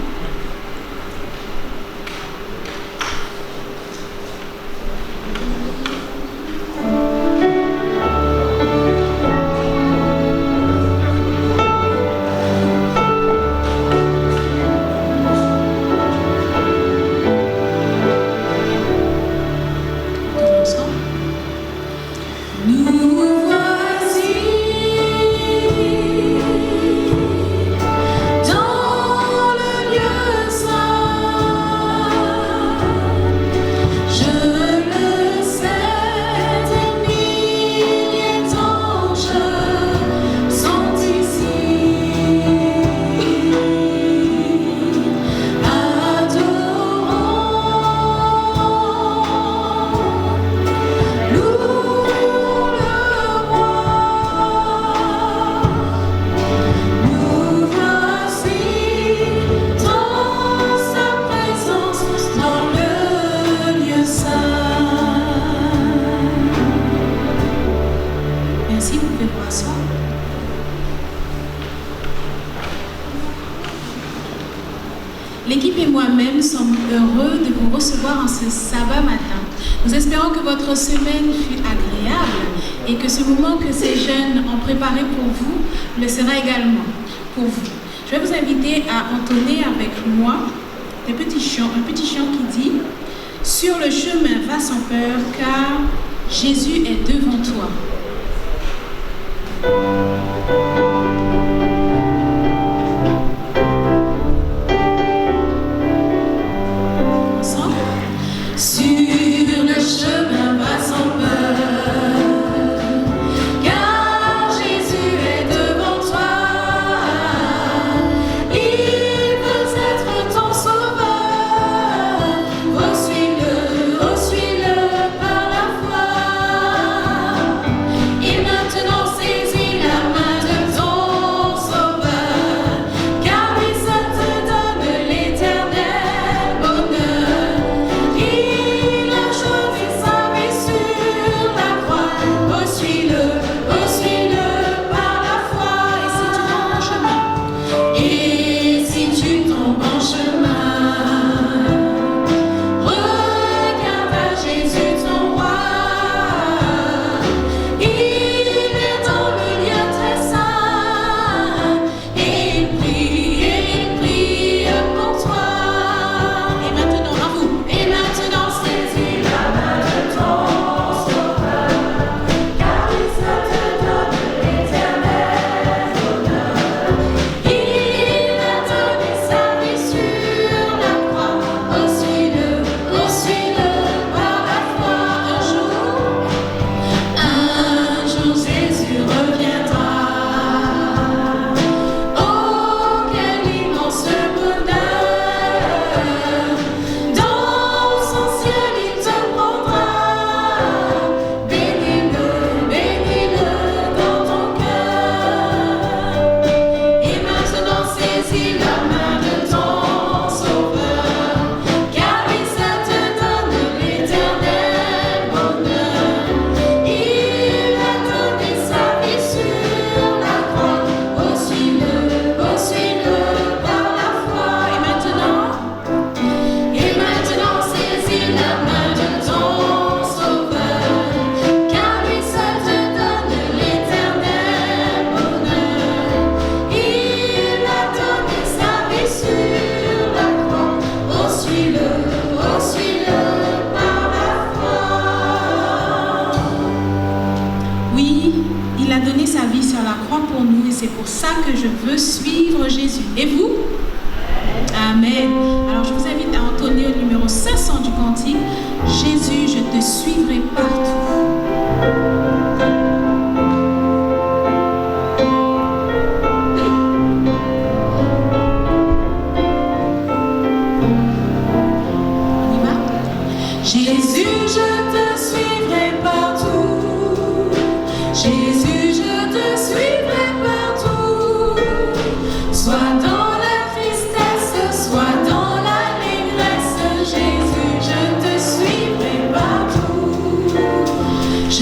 L'équipe et moi-même sommes heureux de vous recevoir en ce sabbat matin. Nous espérons que votre semaine fut agréable et que ce moment que ces jeunes ont préparé pour vous le sera également pour vous. Je vais vous inviter à entonner avec moi un petit chant qui dit « Sur le chemin, va sans peur, car Jésus est devant toi. » C'est pour ça que je veux suivre Jésus. Et vous? Amen. Alors je vous invite à entonner au numéro 500 du cantique. Jésus, je te suivrai partout.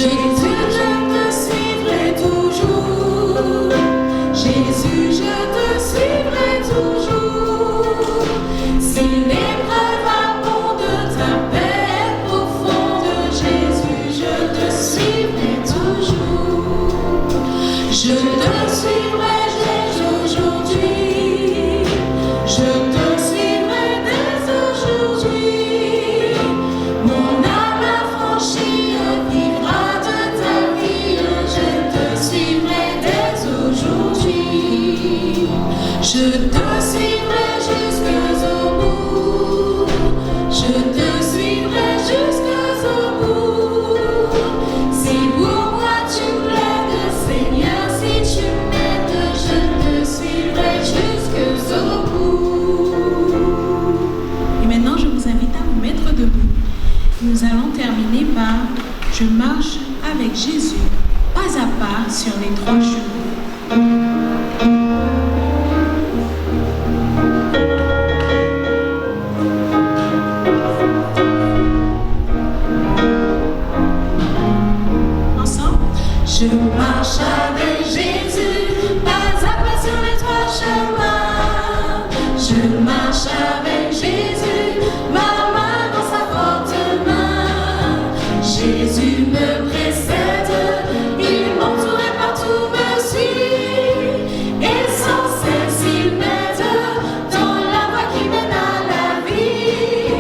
Jésus, je te suivrai toujours. Jésus, Je te suivrai dès aujourd'hui. Je te suivrai dès aujourd'hui. Mon âme affranchie vivra de ta vie. Je te suivrai dès aujourd'hui. Je te suivrai jusqu'au bout. Je te suivrai jusqu'au bout. Si pour moi tu plaides, Seigneur, si tu m'aides, je te suivrai jusqu'au bout. Et maintenant, je vous invite à vous mettre debout. Nous allons terminer par « Je marche avec Jésus, pas à pas sur les 3 chevaux ». Je marche avec Jésus, pas à pas sur les 3 chemins. Je marche avec Jésus, ma main dans sa forte main. Jésus me précède, il m'entoure et partout me suit. Et sans cesse il m'aide dans la voie qui mène à la vie.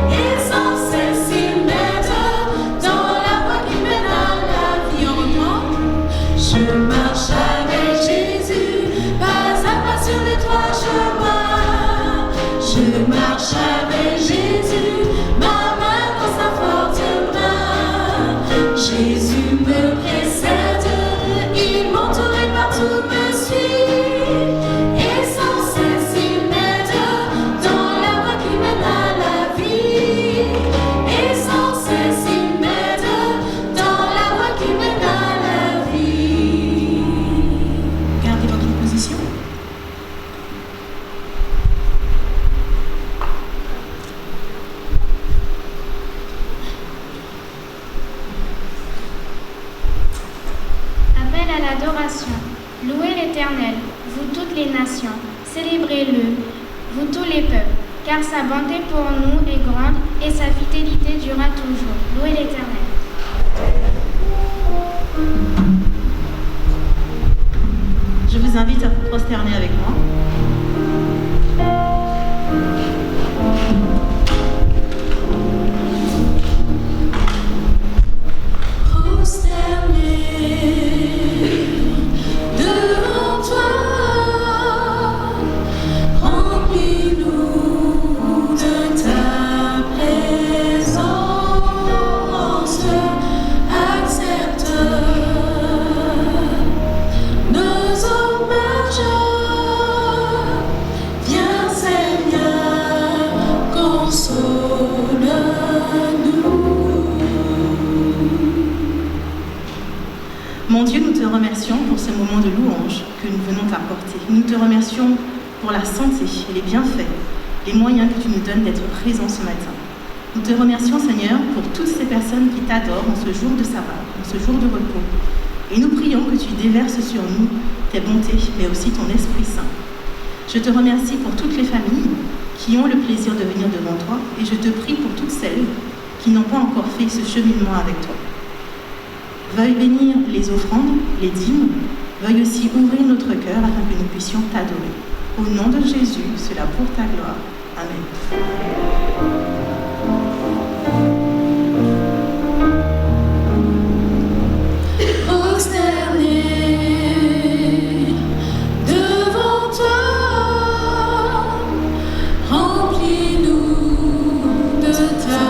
Et sans cesse il m'aide dans la voie qui mène à la vie. Je marche avec Jésus, pas à pas sur les 3 chemins. Je marche avec Jésus, ma main dans sa forte main. Jésus me précède, il m'entoure et partout me suit. Et sans cesse il m'aide dans la voie qui mène à la vie. Et sans cesse il m'aide dans la voie qui mène à la vie. Gardez votre position. Appel à l'adoration. Louez l'Éternel, vous toutes les nations. Célébrez-le, vous tous les peuples. Car sa bonté pour nous est grande et sa fidélité durera toujours. Louez l'Éternel. Je vous invite à vous prosterner avec moi. Devant toi, remplis-nous de ta présence, accepte nos hommages, viens Seigneur, console-nous. Mon Dieu, nous te remercions pour ce moment de louange que nous venons t'apporter. Nous te remercions pour la santé et les bienfaits, les moyens que tu nous donnes d'être présents ce matin. Nous te remercions, Seigneur, pour toutes ces personnes qui t'adorent en ce jour de sabbat, en ce jour de repos. Et nous prions que tu déverses sur nous tes bontés, mais aussi ton Esprit Saint. Je te remercie pour toutes les familles qui ont le plaisir de venir devant toi, et je te prie pour toutes celles qui n'ont pas encore fait ce cheminement avec toi. Veuille bénir les offrandes, les dîmes, veuille aussi ouvrir notre cœur afin que nous puissions t'adorer. Au nom de Jésus, cela pour ta gloire. Amen. Prosterné devant toi, remplis-nous de ta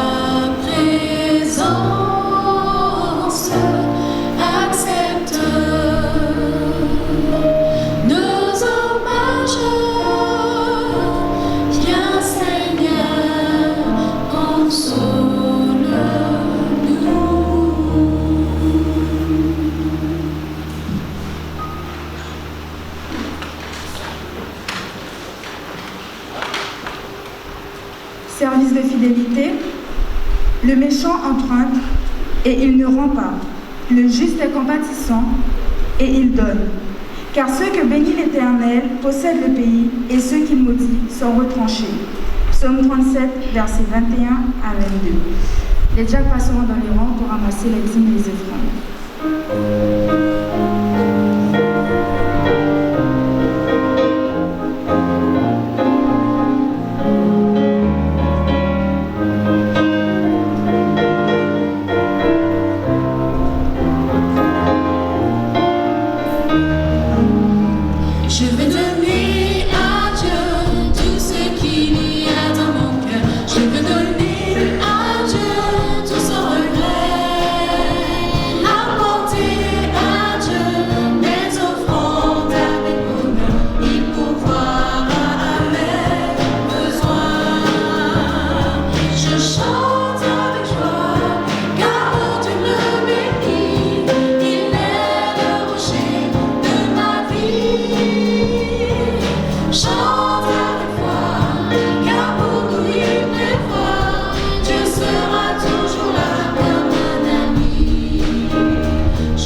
présence, accepte nos hommages, viens Seigneur, console-nous. Service de fidélité, le méchant emprunte et il ne rend pas. Le juste est compatissant et il donne. Car ceux que bénit l'Éternel possèdent le pays et ceux qu'il maudit sont retranchés. Psaume 37, versets 21 à 22. Les diacres passeront dans les rangs pour ramasser les dîmes et les offrandes.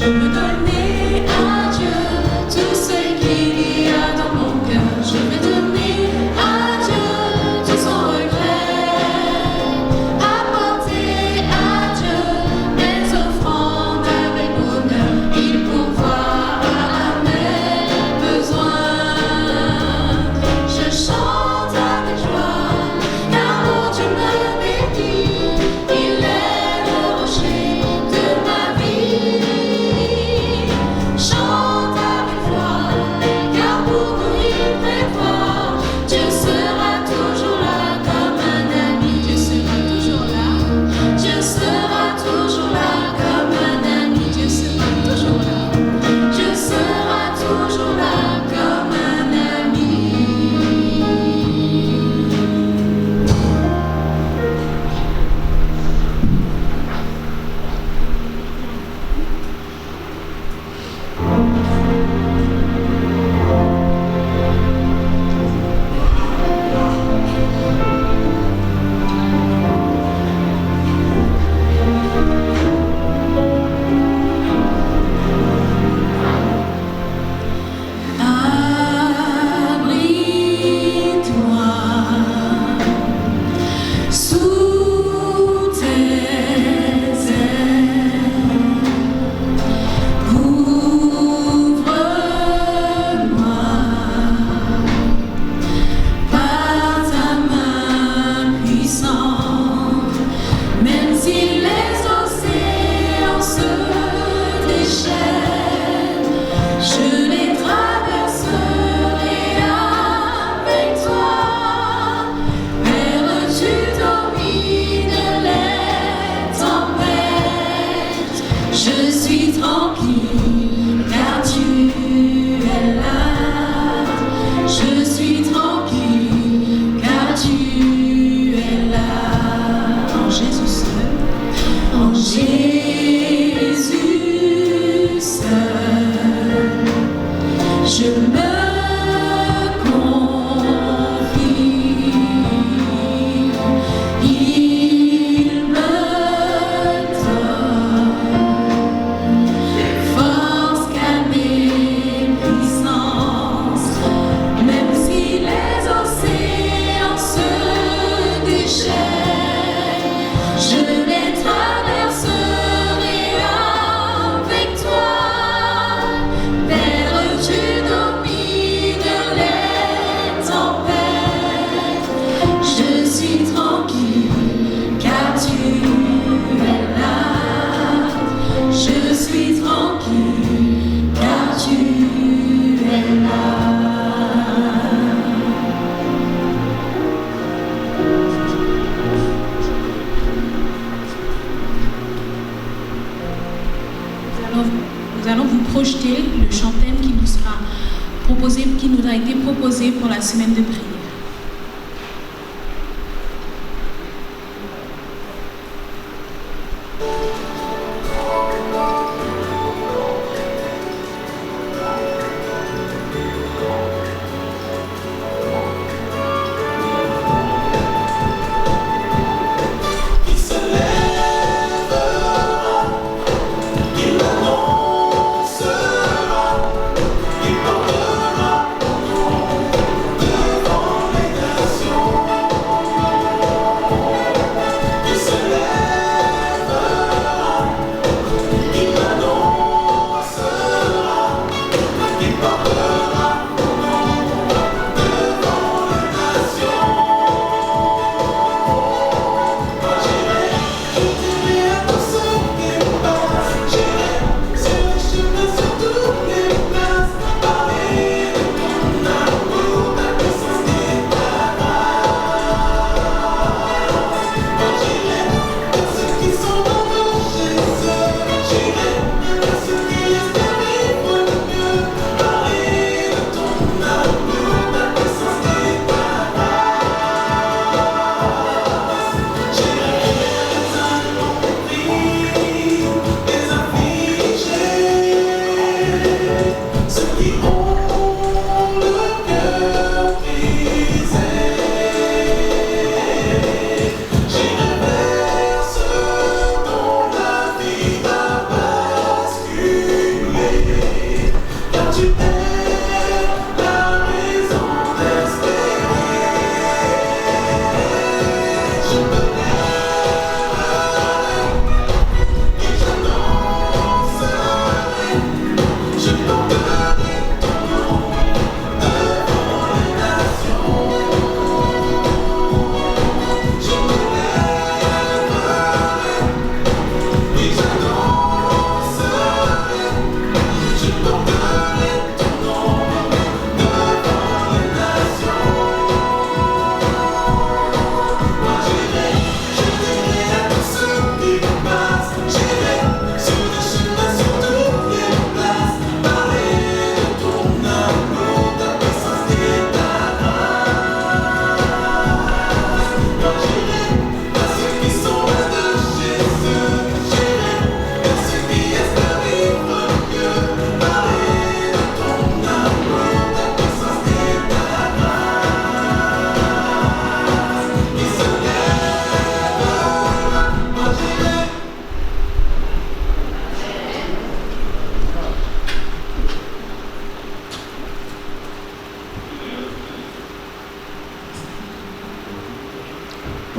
Je veux donner à Dieu tout ce qu'il y a dans mon cœur. Je veux donner à Dieu tout son regret. Apporter à Dieu mes offrandes avec bonheur. Il pourvoira à mes besoins. Je chante avec joie, car mon Dieu me bénit. Il est le rocher de ma vie. Chante avec foi, car pour nous il prévoit. Dieu sera toujours là comme un ami. Dieu sera toujours là. Dieu sera toujours là comme un ami. Dieu sera toujours là. Dieu sera toujours là comme un ami. Abrite-toi sous tes ailes, couvre-moi par ta main puissante, même si les océans se déchaînent, je les traverserai avec toi. Père, tu domines les tempêtes. Je suis tranquille car tu es là. Je suis tranquille car tu es là. En Jésus seul, en Jésus seul, je me confie. Il me donne force, calme et puissance, même si les océans se déchaînent, je les traverserai avec toi. Père, tu domines les tempêtes. Je suis tranquille car tu es là. Je suis tranquille car tu es là. Nous allons vous projeter le chant-thème qui nous sera proposé, qui nous a été proposé pour la semaine de prière. Il se lèvera, il annoncera, il portera ton nom devant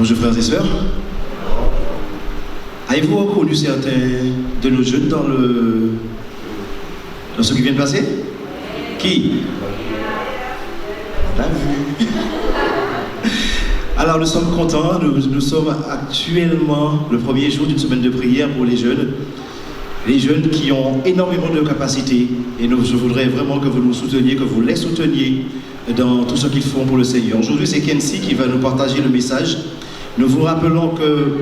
Bonjour frères et sœurs. Avez-vous reconnu certains de nos jeunes dans ce qui vient de passer? Qui? On l'a vu. Alors nous sommes contents, nous sommes actuellement le premier jour d'une semaine de prière pour les jeunes qui ont énormément de capacités, et je voudrais vraiment que vous nous souteniez, que vous les souteniez dans tout ce qu'ils font pour le Seigneur. Aujourd'hui, c'est Kenzie qui va nous partager le message. Nous vous rappelons que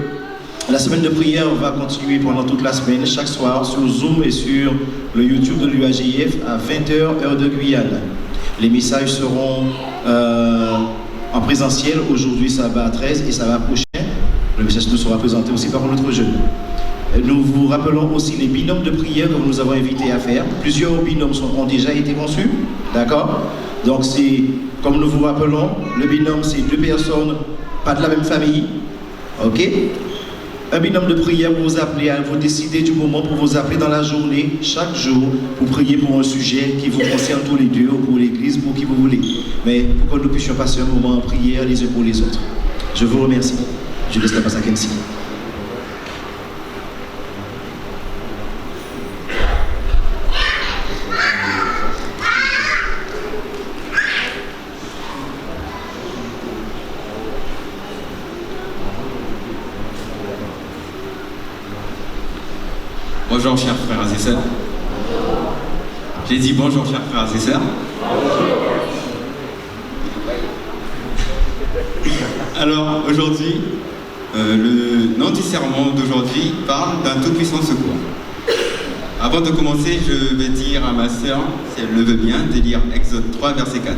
la semaine de prière va continuer pendant toute la semaine, chaque soir, sur Zoom et sur le YouTube de l'UAGIF à 20h, heure de Guyane. Les messages seront en présentiel. Aujourd'hui, ça va à 13 et ça va à prochain. Le message nous sera présenté aussi par notre jeune. Nous vous rappelons aussi les binômes de prière que nous avons invités à faire. Plusieurs binômes ont déjà été conçus. D'accord? Donc, c'est, comme nous vous rappelons, le binôme, c'est 2 personnes, pas de la même famille. OK? Un binôme de prière, vous vous appelez, vous décidez du moment pour vous appeler dans la journée, chaque jour, pour prier pour un sujet qui vous concerne tous les deux, ou pour l'église, pour qui vous voulez. Mais pour que nous puissions passer un moment en prière les uns pour les autres. Je vous remercie. Je laisse la place à Kenzie. Bonjour chers frères et sœurs. J'ai dit bonjour chers frères et sœurs. Alors aujourd'hui, le nom du sermon d'aujourd'hui parle d'un tout-puissant secours. Avant de commencer, je vais dire à ma sœur, si elle le veut bien, de lire Exode 3, verset 4.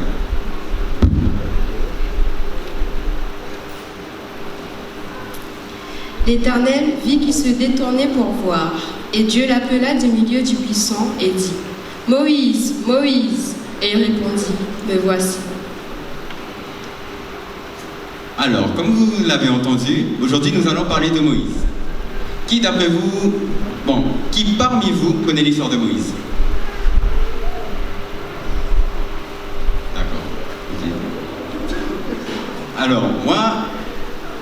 L'Éternel vit qu'il se détournait pour voir, et Dieu l'appela du milieu du buisson et dit « Moïse, Moïse !» Et il répondit « Me voici ». Alors, comme vous l'avez entendu, aujourd'hui nous allons parler de Moïse. Qui d'après vous, qui parmi vous connaît l'histoire de Moïse? D'accord. Okay. Alors, moi,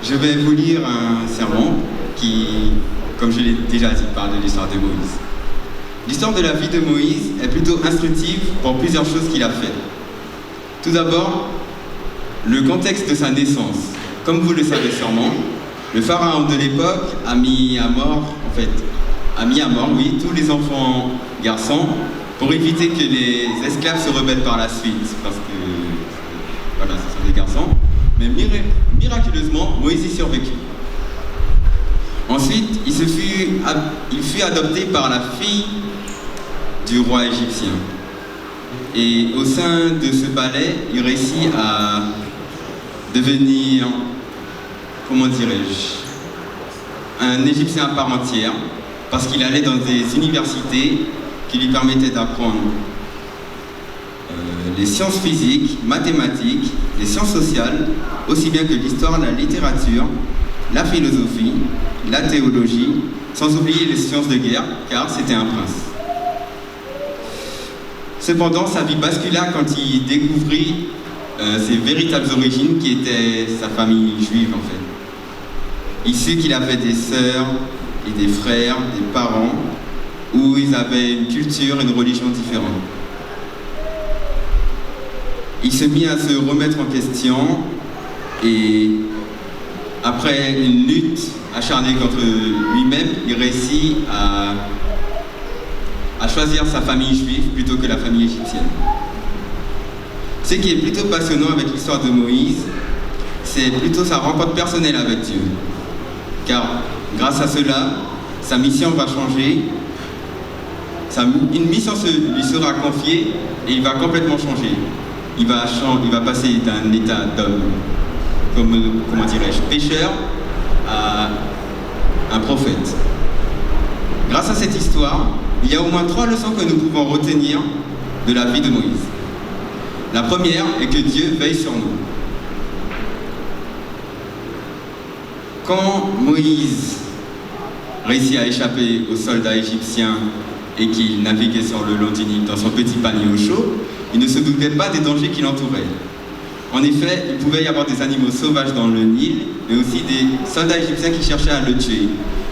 je vais vous lire un sermon qui, comme je l'ai déjà dit, parle de l'histoire de Moïse. L'histoire de la vie de Moïse est plutôt instructive pour plusieurs choses qu'il a faites. Tout d'abord, le contexte de sa naissance. Comme vous le savez sûrement, le pharaon de l'époque a mis à mort, tous les enfants garçons pour éviter que les esclaves se rebellent par la suite, parce que, voilà, ce sont des garçons. Mais miraculeusement, Moïse y survécut. Ensuite, il fut adopté par la fille du roi égyptien. Et au sein de ce palais, il réussit à devenir, comment dirais-je, un Égyptien à part entière, parce qu'il allait dans des universités qui lui permettaient d'apprendre les sciences physiques, mathématiques, les sciences sociales, aussi bien que l'histoire, la littérature, la philosophie, la théologie, sans oublier les sciences de guerre, car c'était un prince. Cependant, sa vie bascula quand il découvrit ses véritables origines, qui étaient sa famille juive en fait. Il sut qu'il avait des sœurs et des frères, des parents, où ils avaient une culture et une religion différentes. Il se mit à se remettre en question et après une lutte acharnée contre lui-même, il réussit à choisir sa famille juive plutôt que la famille égyptienne. Ce qui est plutôt passionnant avec l'histoire de Moïse, c'est plutôt sa rencontre personnelle avec Dieu. Car grâce à cela, sa mission va changer, une mission lui sera confiée et il va complètement changer. Il va passer d'un état d'homme, comment dirais-je, pécheur, à un prophète. Grâce à cette histoire, il y a au moins 3 leçons que nous pouvons retenir de la vie de Moïse. La première est que Dieu veille sur nous. Quand Moïse réussit à échapper aux soldats égyptiens et qu'il naviguait sur le long du Nil dans son petit panier au chaud, il ne se doutait pas des dangers qui l'entouraient. En effet, il pouvait y avoir des animaux sauvages dans le Nil, mais aussi des soldats égyptiens qui cherchaient à le tuer.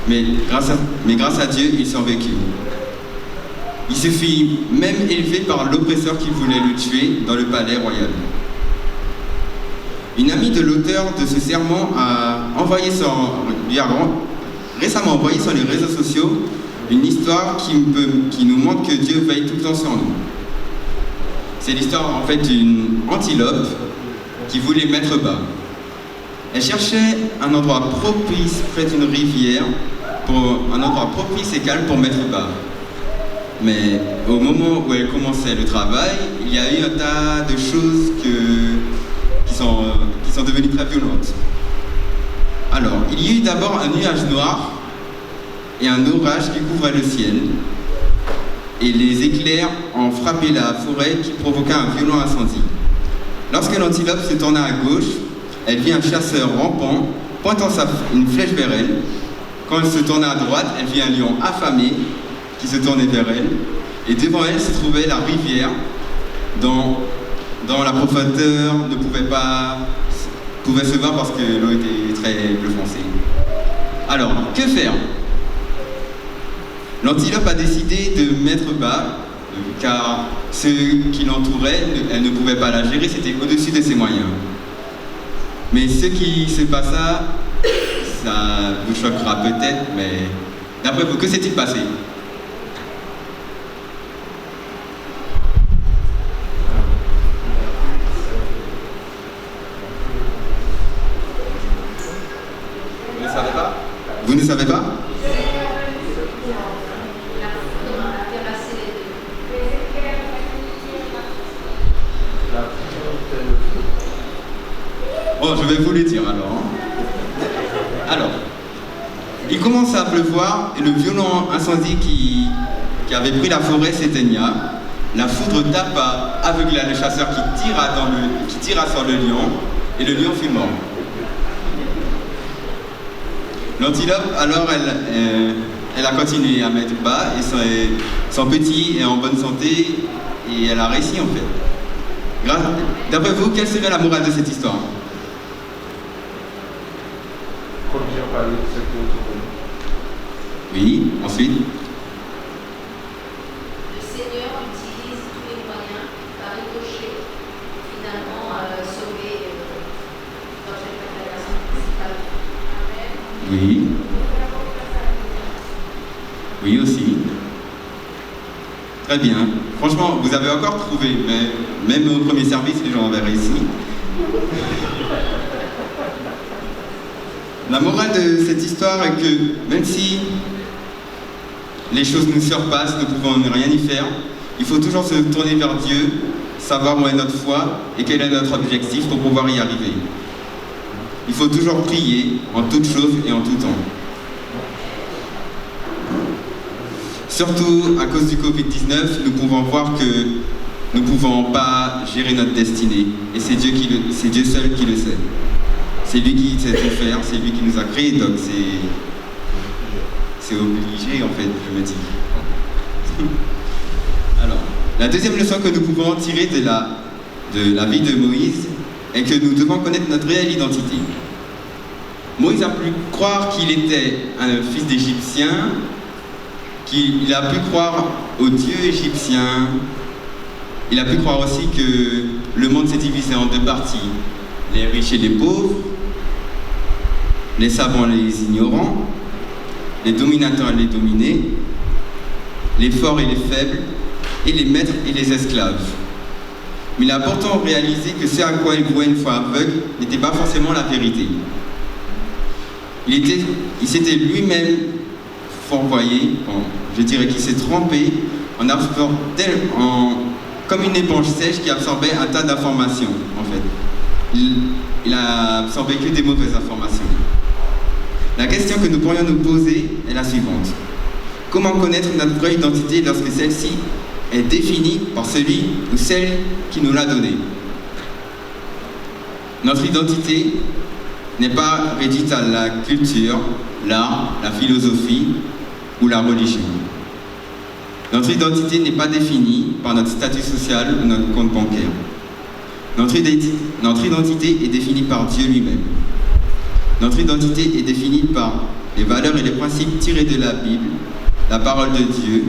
Mais grâce à Dieu, il survécut. Il se fit même élever par l'oppresseur qui voulait le tuer dans le palais royal. Une amie de l'auteur de ce sermon lui a récemment envoyé sur les réseaux sociaux une histoire qui nous montre que Dieu veille tout le temps sur nous. C'est l'histoire en fait d'une antilope qui voulait mettre bas. Elle cherchait un endroit propice près d'une rivière, un endroit propice et calme pour mettre bas. Mais au moment où elle commençait le travail, il y a eu un tas de choses qui sont devenues très violentes. Alors, il y a eu d'abord un nuage noir et un orage qui couvrait le ciel. Et les éclairs ont frappé la forêt qui provoqua un violent incendie. Lorsque l'antilope se tourna à gauche, elle vit un chasseur rampant, pointant une flèche vers elle. Quand elle se tourna à droite, elle vit un lion affamé qui se tournait vers elle. Et devant elle se trouvait la rivière dont la profondeur pouvait se voir parce que l'eau était très bleu foncé. Alors, que faire? L'antilope a décidé de mettre bas, car ceux qui l'entouraient, elle ne pouvait pas la gérer, c'était au-dessus de ses moyens. Mais ce qui se passa, ça vous choquera peut-être, mais d'après vous, que s'est-il passé? Vous ne savez pas? Vous ne savez pas? Bon, je vais vous le dire alors. Alors, il commence à pleuvoir et le violent incendie qui avait pris la forêt s'éteigna. La foudre tapa, aveugla le chasseur qui tira sur le lion et le lion fut mort. L'antilope, alors, elle a continué à mettre bas et son petit est en bonne santé et elle a réussi en fait. D'après vous, quelle serait la morale de cette histoire? Oui, ensuite. Le Seigneur utilise tous les moyens par ricochet pour finalement sauver notre préparation principale. Oui. Oui aussi. Très bien. Franchement, vous avez encore trouvé, mais même au premier service, les gens avaient réussi. La morale de cette histoire est que même si les choses nous surpassent, nous ne pouvons rien y faire, il faut toujours se tourner vers Dieu, savoir où est notre foi et quel est notre objectif pour pouvoir y arriver. Il faut toujours prier en toutes choses et en tout temps. Surtout à cause du Covid-19, nous pouvons voir que nous ne pouvons pas gérer notre destinée et c'est Dieu seul qui le sait. C'est lui qui sait tout faire, c'est lui qui nous a créés, donc c'est obligé en fait, je me dis. Alors, la deuxième leçon que nous pouvons tirer de la vie de Moïse est que nous devons connaître notre réelle identité. Moïse a pu croire qu'il était un fils d'Égyptien, qu'il a pu croire au Dieu égyptien, il a pu croire aussi que le monde s'est divisé en deux parties, les riches et les pauvres, les savants et les ignorants, les dominateurs et les dominés, les forts et les faibles, et les maîtres et les esclaves. Mais il a pourtant réalisé que ce à quoi il voyait une fois aveugle n'était pas forcément la vérité. Il s'était lui-même fourvoyé, je dirais qu'il s'est trompé en absorbant comme une éponge sèche qui absorbait un tas d'informations, en fait. Il a absorbé que des mauvaises informations. La question que nous pourrions nous poser est la suivante. Comment connaître notre vraie identité lorsque celle-ci est définie par celui ou celle qui nous l'a donnée? Notre identité n'est pas réduite à la culture, l'art, la philosophie ou la religion. Notre identité n'est pas définie par notre statut social ou notre compte bancaire. Notre identité est définie par Dieu lui-même. Notre identité est définie par les valeurs et les principes tirés de la Bible, la parole de Dieu,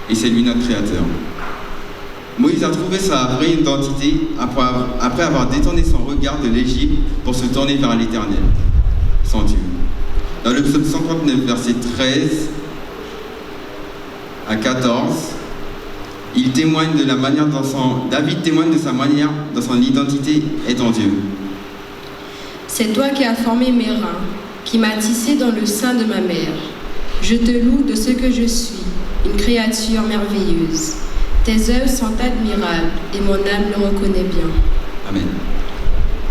et c'est lui notre Créateur. Moïse a trouvé sa vraie identité après avoir détourné son regard de l'Égypte pour se tourner vers l'Éternel, son Dieu. Dans le psaume 139, versets 13 à 14, David témoigne de sa manière dans son identité est en Dieu. C'est toi qui as formé mes reins, qui m'as tissé dans le sein de ma mère. Je te loue de ce que je suis, une créature merveilleuse. Tes œuvres sont admirables et mon âme le reconnaît bien. Amen.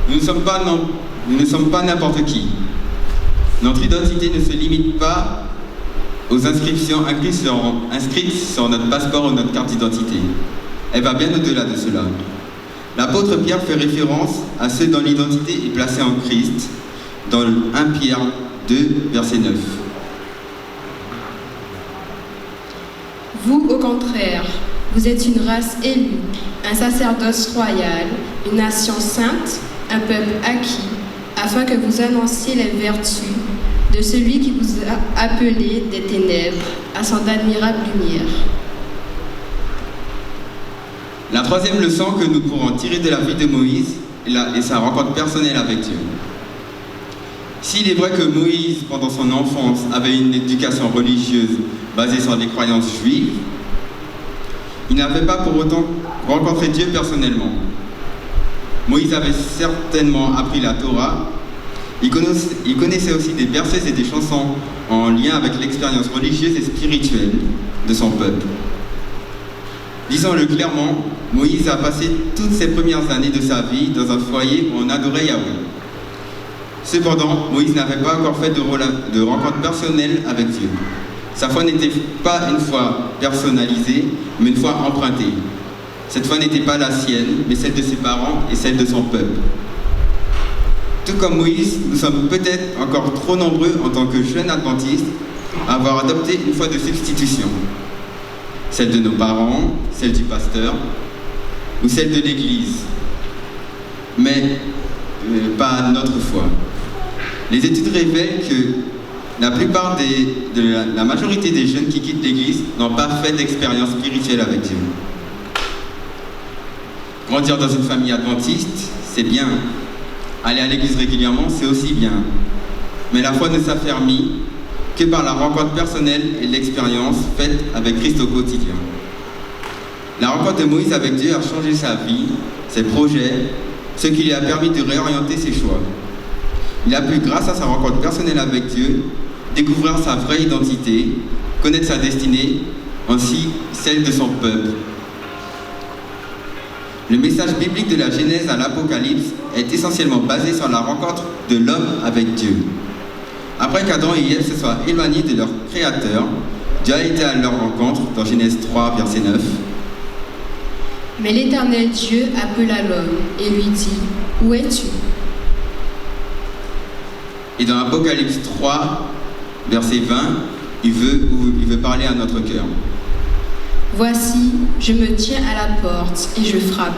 Nous ne sommes pas n'importe qui. Notre identité ne se limite pas aux inscriptions inscrites sur notre passeport ou notre carte d'identité. Elle va bien au-delà de cela. L'apôtre Pierre fait référence à ceux dont l'identité est placée en Christ dans 1 Pierre 2, verset 9. Vous, au contraire, vous êtes une race élue, un sacerdoce royal, une nation sainte, un peuple acquis, afin que vous annonciez les vertus de celui qui vous a appelé des ténèbres à son admirable lumière. La troisième leçon que nous pourrons tirer de la vie de Moïse est sa rencontre personnelle avec Dieu. S'il est vrai que Moïse, pendant son enfance, avait une éducation religieuse basée sur des croyances juives, il n'avait pas pour autant rencontré Dieu personnellement. Moïse avait certainement appris la Torah. Il connaissait aussi des versets et des chansons en lien avec l'expérience religieuse et spirituelle de son peuple. Disons-le clairement, Moïse a passé toutes ses premières années de sa vie dans un foyer où on adorait Yahweh. Cependant, Moïse n'avait pas encore fait de rencontre personnelle avec Dieu. Sa foi n'était pas une foi personnalisée, mais une foi empruntée. Cette foi n'était pas la sienne, mais celle de ses parents et celle de son peuple. Tout comme Moïse, nous sommes peut-être encore trop nombreux en tant que jeunes adventistes à avoir adopté une foi de substitution. Celle de nos parents, celle du pasteur ou celle de l'Église, mais pas notre foi. Les études révèlent que la majorité des jeunes qui quittent l'Église n'ont pas fait d'expérience spirituelle avec Dieu. Grandir dans une famille adventiste, c'est bien. Aller à l'église régulièrement, c'est aussi bien. Mais la foi ne s'affermit que par la rencontre personnelle et l'expérience faite avec Christ au quotidien. La rencontre de Moïse avec Dieu a changé sa vie, ses projets, ce qui lui a permis de réorienter ses choix. Il a pu, grâce à sa rencontre personnelle avec Dieu, découvrir sa vraie identité, connaître sa destinée, ainsi celle de son peuple. Le message biblique de la Genèse à l'Apocalypse est essentiellement basé sur la rencontre de l'homme avec Dieu. Après qu'Adam et Ève se soient éloignés de leur Créateur, Dieu a été à leur rencontre dans Genèse 3, verset 9. Mais l'Éternel Dieu appela l'homme et lui dit : Où es-tu ? Et dans Apocalypse 3, verset 20, il veut parler à notre cœur. Voici, je me tiens à la porte et je frappe.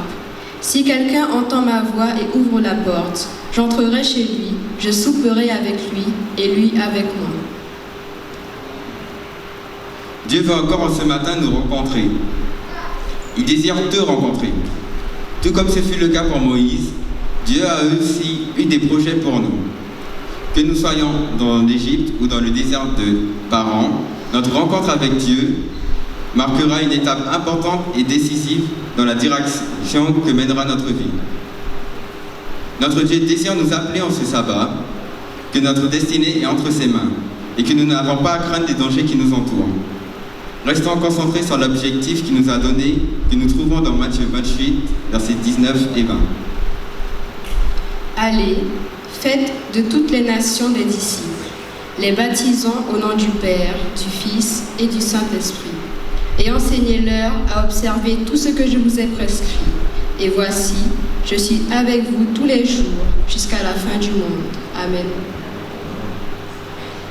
Si quelqu'un entend ma voix et ouvre la porte, j'entrerai chez lui, je souperai avec lui et lui avec moi. Dieu veut encore en ce matin nous rencontrer. Il désire te rencontrer. Tout comme ce fut le cas pour Moïse, Dieu a aussi eu des projets pour nous. Que nous soyons dans l'Égypte ou dans le désert de Paran, notre rencontre avec Dieu marquera une étape importante et décisive dans la direction que mènera notre vie. Notre Dieu désire nous appeler en ce sabbat, que notre destinée est entre ses mains et que nous n'avons pas à craindre des dangers qui nous entourent. Restons concentrés sur l'objectif qu'il nous a donné, que nous trouvons dans Matthieu 28, versets 19 et 20. Allez, faites de toutes les nations des disciples, les baptisant au nom du Père, du Fils et du Saint-Esprit, et enseignez-leur à observer tout ce que je vous ai prescrit. Et voici, je suis avec vous tous les jours jusqu'à la fin du monde. Amen.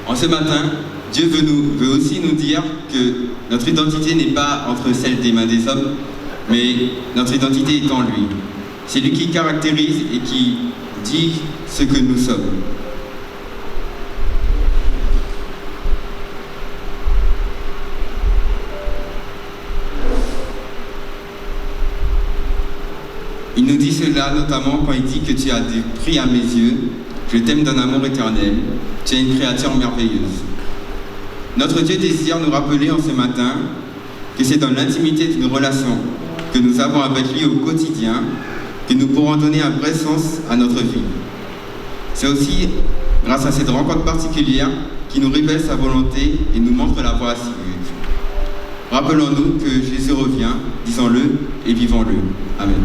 En ce matin, Dieu veut aussi nous dire que notre identité n'est pas entre celle des mains des hommes, mais notre identité est en lui. C'est lui qui caractérise et qui dit ce que nous sommes. Il nous dit cela notamment quand il dit que tu as des prix à mes yeux, je t'aime d'un amour éternel, tu es une créature merveilleuse. Notre Dieu désire nous rappeler en ce matin que c'est dans l'intimité d'une relation que nous avons avec lui au quotidien que nous pourrons donner un vrai sens à notre vie. C'est aussi grâce à cette rencontre particulière qui nous révèle sa volonté et nous montre la voie à suivre. Rappelons-nous que Jésus revient, disons-le et vivons-le. Amen.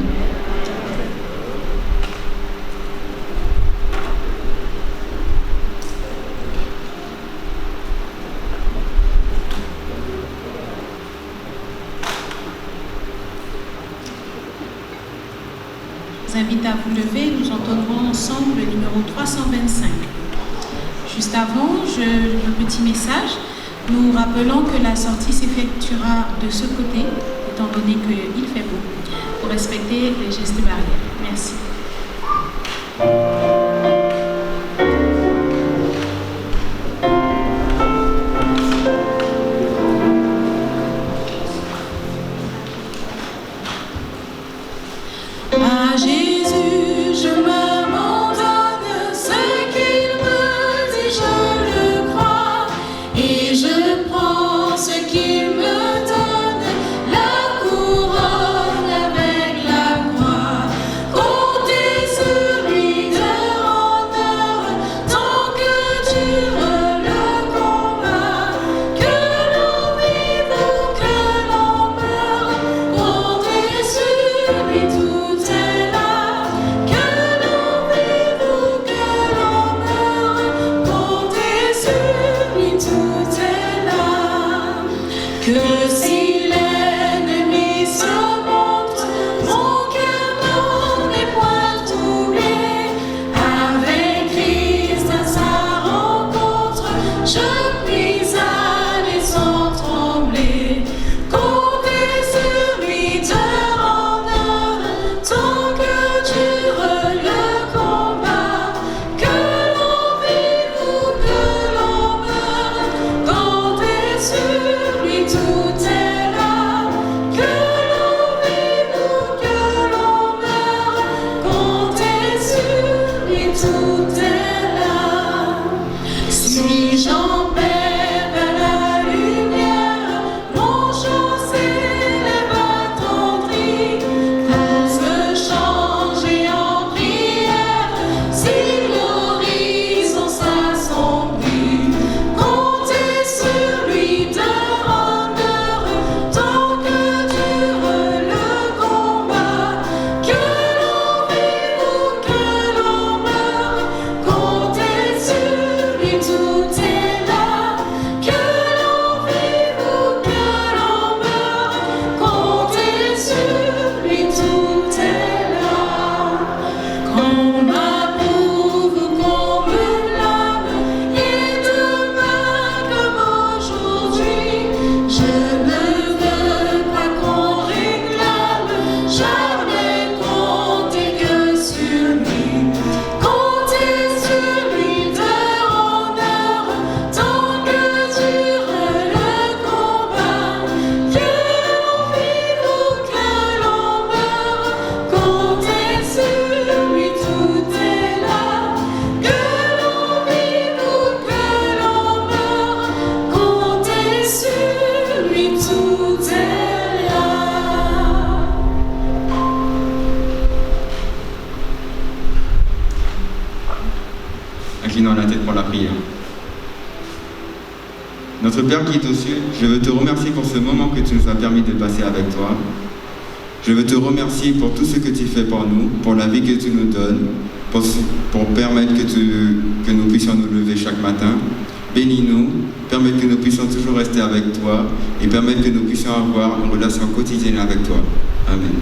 Je vous invite à vous lever, nous entendrons ensemble le numéro 325. Juste avant, le petit message, nous rappelons que la sortie s'effectuera de ce côté, étant donné qu'il fait beau, pour respecter les gestes barrières. Merci. À Jésus, je m'abandonne, ce qu'il me dit, je le crois, et je prends ce qu'il me donne, la couronne avec la croix. Comptez sur lui de honneur, tant que dure le combat, que l'on vive ou que l'on meure, comptez sur lui tout. Que si l'ennemi se montre, mon cœur n'en est point troublé. Avec Christ à sa rencontre, je puis aller sans trembler. Comptez sur lui de honneur, tant que dure le combat. Que l'on vive ou que l'on meure, comptez sur lui. Tout est là, que l'on vive ou que l'on meure, comptez sur lui, tout est là. Suis-je en paix vers la lumière, mon chant s'élève attendri, pour se changer en prière, si l'horizon s'assombrit. Comptez sur lui de tant que dure le combat, que l'on vive ou que l'on meure, comptez sur lui, tout est là. Que l'on vive ou que l'on meure, comptez sur lui, tout est là. Qu'on m'approuve ou qu'on me blâme, et demain comme aujourd'hui, je ne veux pas qu'on réclame, jamais compter que sur lui. Comptez sur lui de honneur, tant que dure le combat. Que l'on vive ou que l'on meure, comptez sur lui, tout est là. Que l'on vive ou que l'on meure, comptez sur lui, tout est là. Inclinons la tête pour la prière. Notre Père qui est aux cieux, je veux te remercier pour ce moment que tu nous as permis de passer avec toi. Je veux te remercier pour tout ce que tu fais pour nous, pour la vie que tu nous donnes, pour permettre que nous puissions nous lever chaque matin. Bénis-nous, permettre que nous puissions toujours rester avec toi et permettre que nous puissions avoir une relation quotidienne avec toi. Amen.